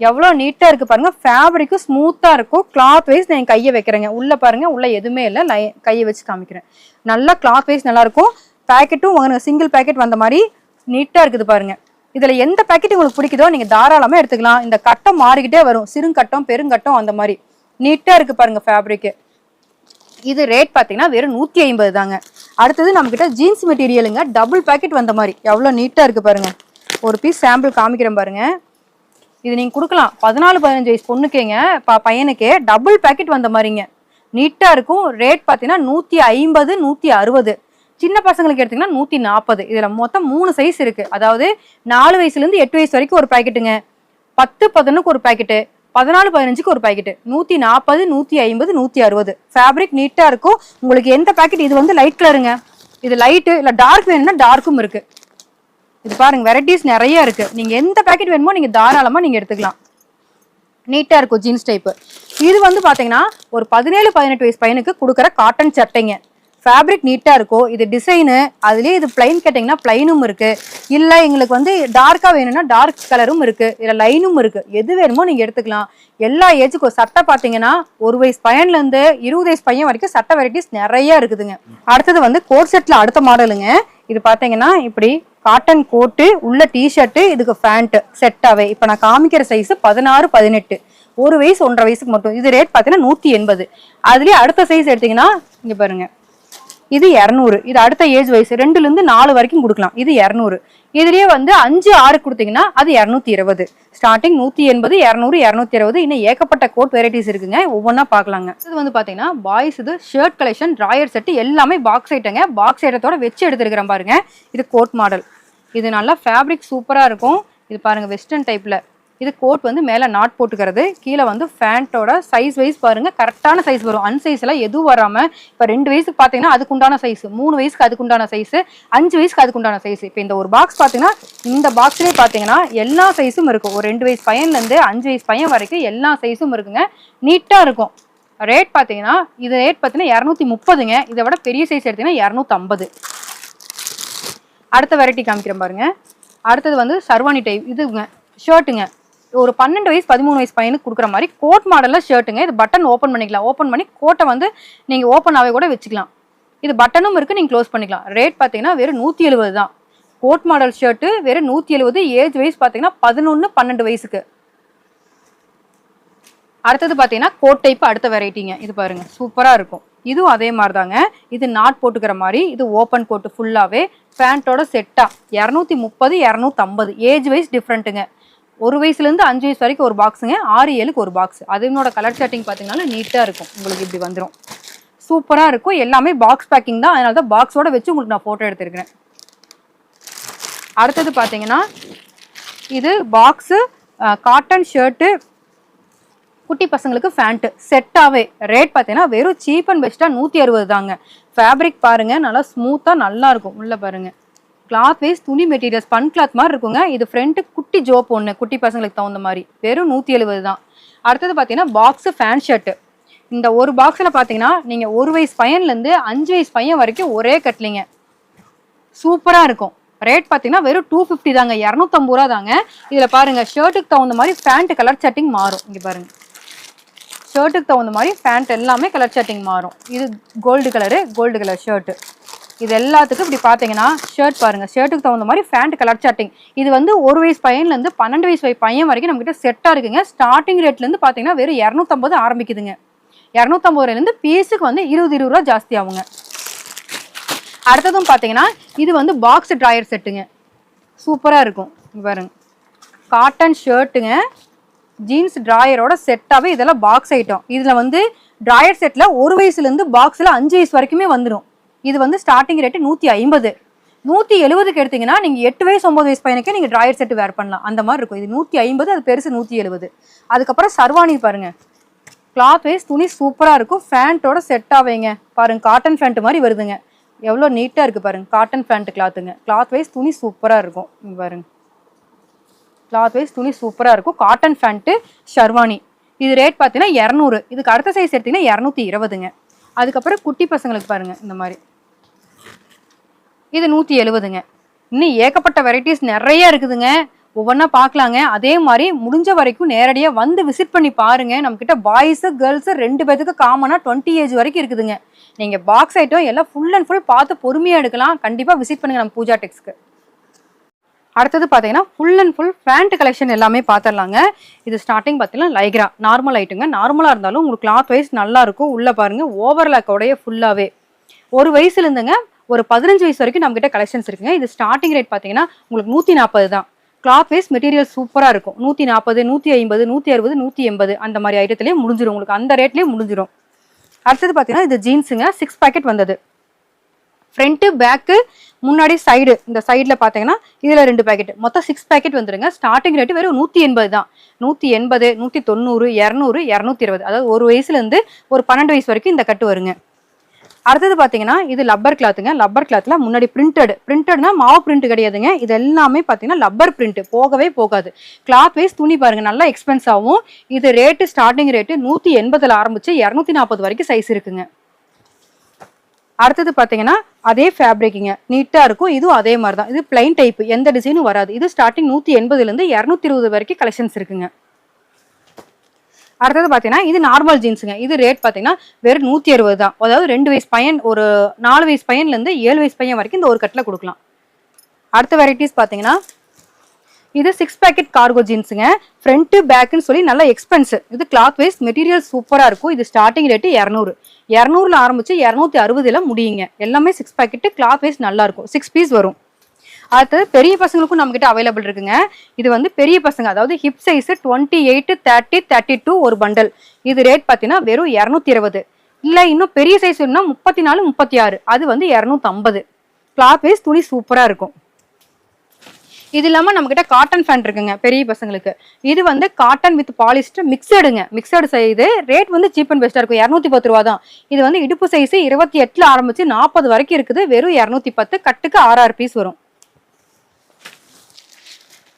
எவ்வளோ நீட்டா இருக்கு பாருங்க. ஃபேப்ரிக்கும் ஸ்மூத்தா இருக்கும். கிளாத் வைஸ் நான் கையை வைக்கிறேங்க. உள்ள பாருங்க, உள்ள எதுவுமே இல்லை. கையை வச்சு காமிக்கிறேன். நல்லா கிளாத் வைஸ் நல்லா இருக்கும். பேக்கெட்டும் சிங்கிள் பேக்கெட் வந்த மாதிரி நீட்டா இருக்குது பாருங்க. இதுல எந்த பேக்கெட் உங்களுக்கு பிடிக்குதோ நீங்க தாராளமா எடுத்துக்கலாம். இந்த கட்டம் மாறிக்கிட்டே வரும், சிறுங்கட்டம் பெருங்கட்டம் அந்த மாதிரி நீட்டா இருக்கு பாருங்க ஃபேப்ரிக். இது ரேட் பாத்தீங்கன்னா வெறும் 150 தாங்க. அடுத்தது நம்ம கிட்ட ஜீன்ஸ் மெட்டீரியலுங்க. டபுள் பேக்கெட் வந்த மாதிரி எவ்வளவு நீட்டா இருக்கு பாருங்க. ஒரு பீஸ் சாம்பிள் காமிக்கிறேன் பாருங்க. இது நீங்க கொடுக்கலாம் 14 15 வயசு பொண்ணுக்கேங்க, பையனுக்கே டபுள் பேக்கெட் வந்த மாதிரிங்க. நீட்டா இருக்கும். ரேட் பாத்தீங்கன்னா 150 160. சின்ன பசங்களுக்கு எடுத்தீங்கன்னா 140. இதுல மொத்தம் 3 சைஸ் இருக்கு. அதாவது 4 வயசுலேருந்து 8 வயசு வரைக்கும் ஒரு பேக்கெட்டுங்க, 10 11க்கு ஒரு பேக்கெட்டு, 14 15க்கு ஒரு பேக்கெட். 140 150 160. ஃபேப்ரிக் நீட்டா இருக்கும். உங்களுக்கு எந்த பேக்கெட், இது வந்து லைட் கலருங்க. இது லைட்டு இல்ல டார்க் வேணும்னா டார்க்கும் இருக்கு. இது பாருங்க, வெரைட்டிஸ் நிறைய இருக்கு. நீங்க எந்த பேக்கெட் வேணுமோ நீங்க தாராளமா நீங்க எடுத்துக்கலாம். நீட்டா இருக்கும் ஜீன்ஸ் டைப். இது வந்து பாத்தீங்கன்னா ஒரு 17 18 வயசு பையனுக்கு கொடுக்குற காட்டன் சட்டைங்க. ஃபேப்ரிக் நீட்டா இருக்கும். இது டிசைனு அதுலயே இது பிளைன் கேட்டிங்கன்னா பிளைனும் இருக்கு. இல்ல எங்களுக்கு வந்து டார்க்கா வேணும்னா டார்க் கலரும் இருக்கு. இதுல லைனும் இருக்கு. எது வேணுமோ நீங்க எடுத்துக்கலாம். எல்லா ஏஜுக்கும் சட்டை பாத்தீங்கன்னா 1 வயசு பையன்ல இருந்து 20 வயசு பையன் வரைக்கும் சட்டை வெரைட்டிஸ் நிறைய இருக்குதுங்க. அடுத்தது வந்து கோட் செட்ல அடுத்த மாடலுங்க. இது பாத்தீங்கன்னா இப்படி காட்டன் கோட்டு, உள்ள டிஷர்ட், இதுக்கு பேண்ட் செட்டாவே. இப்ப நான் காமிக்கிற சைஸ் 16 18. 1 வயசு 1.5 வயசுக்கு மட்டும். இது ரேட் பாத்தீங்கன்னா 180. அதுலயே அடுத்த சைஸ் எடுத்தீங்கன்னா இங்க பாருங்க, இது 200. இது அடுத்த ஏஜ் வயசு 2லேருந்து 4 வரைக்கும் கொடுக்கலாம். இது 200. இதுலயே வந்து 5 6 கொடுத்தீங்கன்னா அது 220. ஸ்டார்டிங் 180 200 220. இன்னும் ஏகப்பட்ட கோட் வெரைட்டிஸ் இருக்குங்க. ஒவ்வொன்றா பார்க்கலாங்க. இது வந்து பாத்தீங்கன்னா பாய்ஸ் இது ஷர்ட் கலெக்ஷன், டிராயர் செட் எல்லாமே பாக்ஸ் ஐட்டங்க. பாக்ஸ் ஐட்டத்தோட வச்சு எடுத்துருக்கிறேன் பாருங்க. இது கோட் மாடல். இது நல்லா ஃபேப்ரிக் சூப்பரா இருக்கும். இது பாருங்க வெஸ்டர்ன் டைப்ல. இது கோட் வந்து மேல நாட் போட்டுக்கிறது, கீழே வந்து ஃபேண்டோட சைஸ் வைஸ் பாருங்க கரெக்டான சைஸ் வரும். அன்சைஸ் எல்லாம் எதுவும் வராம, இப்ப 2 வயசுக்கு பாத்தீங்கன்னா அதுக்கு உண்டான சைஸ், 3 வயசுக்கு அதுக்கு உண்டான சைஸ், 5 வயசுக்கு அதுக்கு உண்டான சைஸ். இப்ப இந்த ஒரு பாக்ஸ் பாத்தீங்கன்னா இந்த பாக்ஸ்லயே பாத்தீங்கன்னா எல்லா சைஸும் இருக்கும். ஒரு 2 வயசு பையன்ல இருந்து 5 வயசு பையன் வரைக்கும் எல்லா சைஸும் இருக்குங்க. நீட்டா இருக்கும். ரேட் பாத்தீங்கன்னா இது ரேட் பாத்தீங்கன்னா 230ங்க. இதை விட பெரிய சைஸ் எடுத்தீங்கன்னா 250. அடுத்த வெரைட்டி காமிக்கிறேன் பாருங்க. அடுத்தது வந்து சர்வானி டைப் இதுங்க ஷர்ட்டுங்க. ஒரு 12 வயசு 13 வயசு பையனுக்கு கொடுக்குற மாதிரி கோட் மாடல்ல ஷர்ட்டுங்க. இது பட்டன் ஓப்பன் பண்ணிக்கலாம். ஓப்பன் பண்ணி கோட்டை வந்து நீங்க ஓப்பனாவே கூட வச்சுக்கலாம். இது பட்டனும் இருக்கு, நீங்க க்ளோஸ் பண்ணிக்கலாம். ரேட் பாத்தீங்கன்னா வெறும் 170 தான். கோட் மாடல் ஷர்ட் வெறும் 170. ஏஜ் வைஸ் பாத்தீங்கன்னா 11 12 வயசுக்கு. அடுத்தது பாத்தீங்கன்னா கோட் டைப் அடுத்த வெரைட்டிங்க. இது பாருங்க சூப்பரா இருக்கும். இதுவும் அதே மாதிரி தாங்க. இது நாட் போட்டுக்கிற மாதிரி, இது ஓப்பன் கோட்டு ஃபுல்லாவே பேண்டோட செட்டா 230 250. Age wise டிஃப்ரெண்ட்டுங்க. 1 வயசுல இருந்து 5 வயசு வரைக்கும் ஒரு பாக்ஸுங்க, 6 7க்கு ஒரு பாக்ஸ். அதனோட கலர் செட்டிங் பாத்தீங்கன்னா நீட்டா இருக்கும். உங்களுக்கு இப்படி வந்துடும், சூப்பரா இருக்கும். எல்லாமே பாக்ஸ் பேக்கிங் தான், அதனால தான் பாக்ஸோட வச்சு உங்களுக்கு நான் போட்டோ எடுத்திருக்கிறேன். அடுத்தது பாத்தீங்கன்னா இது பாக்ஸு காட்டன் ஷர்ட்டு, குட்டி பசங்களுக்கு ஃபேண்ட் செட்டாவே. ரேட் பார்த்தீங்கன்னா வெறும் சீப் அண்ட் பெஸ்ட்டாக 160 தாங்க. ஃபேப்ரிக் பாருங்க நல்லா ஸ்மூத்தாக நல்லா இருக்கும். உள்ள பாருங்க கிளாத் வைஸ் துணி மெட்டீரியல் ஸ்பன் கிளாத் மாதிரி இருக்குங்க. இது ஃப்ரண்ட்டு குட்டி ஜோப் ஒன்று, குட்டி பசங்களுக்கு தகுந்த மாதிரி. வெறும் 170 தான். அடுத்தது பார்த்தீங்கன்னா பாக்ஸு ஃபேன் ஷர்ட்டு. இந்த ஒரு பாக்ஸில் பார்த்தீங்கன்னா நீங்கள் 1 வயசு பையன்லேருந்து 5 வயசு பையன் வரைக்கும் ஒரே கட்லிங்க. சூப்பராக இருக்கும். ரேட் பார்த்தீங்கன்னா வெறும் 250 தாங்க. 250 ரூபா தாங்க. இதில் பாருங்க ஷர்ட்டுக்கு தகுந்த மாதிரி பேண்ட் கலர் செட்டிங் மாறும். இங்கே பாருங்க ஷர்ட்டுக்கு தகுந்த மாதிரி பேண்ட் எல்லாமே கலர் செட்டிங் மாறும். இது கோல்டு கலர் ஷர்ட்டு. இது எல்லாத்துக்கும் இப்படி பார்த்தீங்கன்னா ஷர்ட் பாருங்க, ஷர்ட்டுக்கு தகுந்த மாதிரி பேண்ட் கலர் செட்டிங். இது வந்து 1 வயசு பையன்லேருந்து 12 வயசு பையன் வரைக்கும் நம்மகிட்ட செட்டாக இருக்குங்க. ஸ்டார்டிங் ரேட்லேருந்து பார்த்தீங்கன்னா வெறும் 250 ஆரம்பிக்குதுங்க. 250 ரூபாயிலேருந்து பீஸுக்கு வந்து 20 ரூபா ஜாஸ்தி ஆகுங்க. அடுத்ததும் பார்த்தீங்கன்னா இது வந்து பாக்ஸ் ட்ராயர் செட்டுங்க. சூப்பராக இருக்கும். பாருங்க காட்டன் ஷர்ட்டுங்க, ஜீன்ஸ் ட்ராயரோட செட்டாகவே இதெல்லாம் பாக்ஸ் ஐட்டம். இதில் வந்து ட்ராயர் செட்டில் 1 வயசுலேருந்து பாக்ஸில் 5 வயசு வரைக்குமே வந்துடும். இது வந்து ஸ்டார்டிங் ரேட்டு 150. 170க்கு எடுத்தீங்கன்னா நீங்கள் 8 வயசு 9 வயசு பையனுக்கே நீங்கள் ட்ராயர் செட்டு வேர் பண்ணலாம். அந்த மாதிரி இருக்கும். இது 150, அது பெருசு 170. அதுக்கப்புறம் சர்வானி பாருங்க, கிளாத் வைஸ் துணி சூப்பராக இருக்கும். ஃபேண்ட்டோட செட்டாகவேங்க பாருங்க, காட்டன் ஃபேண்ட் மாதிரி வருதுங்க. எவ்வளோ நீட்டாக இருக்குது பாருங்க. காட்டன் ஃபேண்ட் கிளாத்துங்க. கிளாத் வைஸ் துணி சூப்பராக இருக்கும். பாருங்க கிளாத் வைஸ் துணி சூப்பராக இருக்கும். Cotton pant sherwani. இது ரேட் பார்த்தீங்கன்னா 200. இதுக்கு அடுத்த சைஸ் எடுத்தீங்கன்னா 220ங்க. அதுக்கப்புறம் குட்டி பசங்களுக்கு பாருங்க இந்த மாதிரி, இது 170ங்க. இன்னும் ஏகப்பட்ட வெரைட்டிஸ் நிறைய இருக்குதுங்க. ஒவ்வொன்றா பார்க்கலாங்க. அதே மாதிரி முடிஞ்ச வரைக்கும் நேரடியாக வந்து விசிட் பண்ணி பாருங்க. நம்மக்கிட்ட பாய்ஸு கேர்ள்ஸு 2 பேருக்கு காமனாக 20 ஏஜ் வரைக்கும் இருக்குதுங்க. நீங்கள் பாக்ஸ் ஐட்டம் எல்லாம் ஃபுல் அண்ட் ஃபுல் பார்த்து பொறுமையாக எடுக்கலாம். கண்டிப்பாக விசிட் பண்ணுங்க நம்ம பூஜா டெக்ஸ்க்கு. அடுத்தது பார்த்தீங்கன்னா full and full pant collection எல்லாமே பார்த்துடலாங்க. இது ஸ்டார்டிங் பார்த்தீங்கன்னா லைக்ரா நார்மல் ஐட்டுங்க. நார்மலாக இருந்தாலும் உங்களுக்கு கிளாத் வைஸ் நல்லா இருக்கும். உள்ளே பாருங்க ஓவர்லாக்கோடைய ஃபுல்லாகவே 1 வயசுலேருந்துங்க ஒரு 15 வயசு வரைக்கும் நம்மகிட்ட கலெக்ஷன்ஸ் இருக்குங்க. இது ஸ்டார்டிங் ரேட் பார்த்தீங்கன்னா உங்களுக்கு 140 தான். கிளாத் வைஸ் மெட்டீரியல் சூப்பராக இருக்கும். 140, 150, 160, 180 அந்த மாதிரி ஐட்டத்துலேயே முடிஞ்சிடும். உங்களுக்கு அந்த ரேட்லேயே முடிஞ்சிடும். அடுத்தது பார்த்தீங்கன்னா இது ஜீன்ஸுங்க. 6 பேக்கெட் வந்தது. ஃப்ரண்ட்டு பேக்கு முன்னாடி சைடு, இந்த சைடில் பார்த்தீங்கன்னா இதில் 2 பேக்கெட், மொத்தம் 6 பேக்கெட் வந்துடுங்க. ஸ்டார்டிங் ரேட்டு வெறும் 180 தான். 180, 190, 200, 220. அதாவது 1 வயசுலேருந்து ஒரு 12 வயசு வரைக்கும் இந்த கட்டு வருங்க. அடுத்தது பார்த்தீங்கன்னா இது லப்பர் கிளாத்துங்க. லப்பர் கிளாத்தில் முன்னாடி பிரிண்டட்னா மாவு பிரிண்ட் கிடையாதுங்க. இது எல்லாமே பார்த்தீங்கன்னா லப்பர் பிரிண்ட், போகவே போகாது. கிளாத் வைஸ் துணி பாருங்க நல்லா எக்ஸ்பென்ஸ் ஆகும். இது ரேட்டு ஸ்டார்டிங் ரேட்டு 180ல் ஆரம்பிச்சு 240 வரைக்கும் சைஸ் இருக்குங்க. அடுத்தது பார்த்தீங்கன்னா அதே ஃபேப்ரிக்குங்க, நீட்டாக இருக்கும். இதுவும் அதே மாதிரி தான். இது பிளைன் டைப், எந்த டிசைனும் வராது. இது ஸ்டார்டிங் 180லேருந்து 220 வரைக்கும் கலெக்ஷன்ஸ் இருக்குங்க. அடுத்தது பார்த்தீங்கன்னா இது நார்மல் ஜீன்ஸுங்க. இது ரேட் பார்த்தீங்கன்னா வெறும் 160 தான். அதாவது 2 வயசு பையன், ஒரு 4 வயசு பையன்லேருந்து 7 வயசு பையன் வரைக்கும் இந்த ஒரு கட்டில் கொடுக்கலாம். அடுத்த வெரைட்டிஸ் பார்த்தீங்கன்னா இது 6 பேக்கெட் கார்கோ ஜீன்ஸுங்க. ஃப்ரண்ட்டு பேக்குன்னு சொல்லி நல்லா எக்ஸ்பென்ஸ். இது கிளாத் வைஸ் மெட்டீரியல் சூப்பராக இருக்கும். இது ஸ்டார்டிங் ரேட்டு 200. 200ல் ஆரம்பிச்சு 260ல் முடியுங்க. எல்லாமே 6 பேக்கெட்டு. கிளாத் வைஸ் நல்லா இருக்கும். 6 பீஸ் வரும். அடுத்தது பெரிய பசங்களுக்கும் நம்மகிட்ட அவைலபிள் இருக்குங்க. இது வந்து பெரிய பசங்க, அதாவது ஹிப் சைஸ் 28, 30, 32 ஒரு பண்டல். இது ரேட் பார்த்தீங்கன்னா வெறும் 220. இல்லை இன்னும் பெரிய சைஸ் வேணும்னா 34, 36, அது வந்து 250. கிளாத் வைஸ் துணி சூப்பராக இருக்கும். இது இல்லாம நம்ம கிட்ட காட்டன் ஃபேண்ட் இருக்குங்க பெரிய பசங்களுக்கு. இது வந்து காட்டன் வித் பாலிஸ்டர் மிக்சடுங்க. மிக்சடு செய்து ரேட் வந்து சீப் அண்ட் பெஸ்டா இருக்கும். 210 ரூபா தான். இது வந்து இடுப்பு சைஸ் 28ல ஆரம்பிச்சு 40 வரைக்கும் இருக்குது. வெறும் 210. கட்டுக்கு 6 பீஸ் வரும்.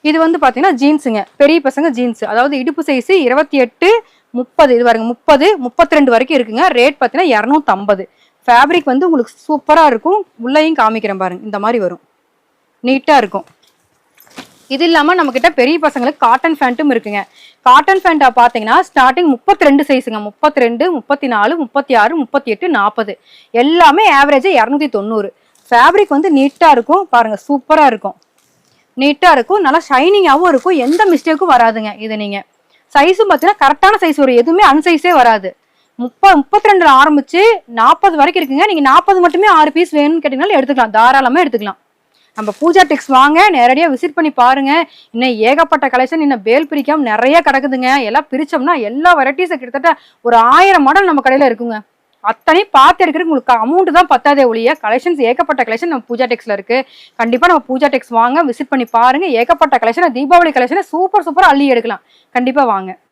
இது வந்து பாத்தீங்கன்னா ஜீன்ஸுங்க. பெரிய பசங்க ஜீன்ஸ். அதாவது இடுப்பு சைஸ் 28, 30 இது பாருங்க 30, 32 வரைக்கும் இருக்குங்க. ரேட் பாத்தீங்கன்னா 250. ஃபேப்ரிக் வந்து உங்களுக்கு சூப்பரா இருக்கும். உள்ளேயும் காமிக்கிறேன் பாருங்க. இந்த மாதிரி வரும். நீட்டா இருக்கும். இது இல்லாம நம்ம கிட்ட பெரிய பசங்களுக்கு காட்டன் ஃபேண்ட்டும் இருக்குங்க. காட்டன் ஃபேண்டா பாத்தீங்கன்னா ஸ்டார்டிங் 32 சைஸுங்க. 32, 34, 36, 38, 40 எல்லாமே ஆவரேஜ் 290. ஃபேப்ரிக் வந்து நீட்டா இருக்கும். பாருங்க சூப்பரா இருக்கும். நீட்டா இருக்கும். நல்லா ஷைனிங்காவும் இருக்கும். எந்த மிஸ்டேக்கும் வராதுங்க. இது நீங்க சைஸும் பாத்தீங்கன்னா கரெக்டான சைஸ் வரும். எதுவுமே அன்சைஸே வராது. 32 ஆரம்பிச்சு 40 வரைக்கும் இருக்குங்க. நீங்க 40 மட்டுமே 6 பீஸ் வேணும்னு கேட்டீங்கன்னாலும் எடுத்துக்கலாம். தாராளமா எடுத்துக்கலாம். நம்ம பூஜா டெக்ஸ் வாங்க, நேரடியா விசிட் பண்ணி பாருங்க. இன்னும் ஏகப்பட்ட கலெக்ஷன் இன்னும் பேல் பிரிக்காம நிறைய கிடக்குதுங்க. எல்லாம் பிரிச்சோம்னா எல்லா வெரைட்டிஸும் கிட்டத்தட்ட ஒரு 1000 மாடல் நம்ம கடையில இருக்குங்க. அத்தனையும் பார்த்து எடுக்கிறதுக்கு உங்களுக்கு அமௌண்ட் தான் பத்தாதே ஒழிய கலெக்ஷன்ஸ் ஏகப்பட்ட கலெக்ஷன் நம்ம பூஜா டெக்ஸ்ல இருக்கு. கண்டிப்பா நம்ம பூஜா டெக்ஸ் வாங்க, விசிட் பண்ணி பாருங்க. ஏகப்பட்ட கலெக்ஷன், தீபாவளி கலெக்ஷன் சூப்பர் சூப்பரா அள்ளி எடுக்கலாம். கண்டிப்பா வாங்க.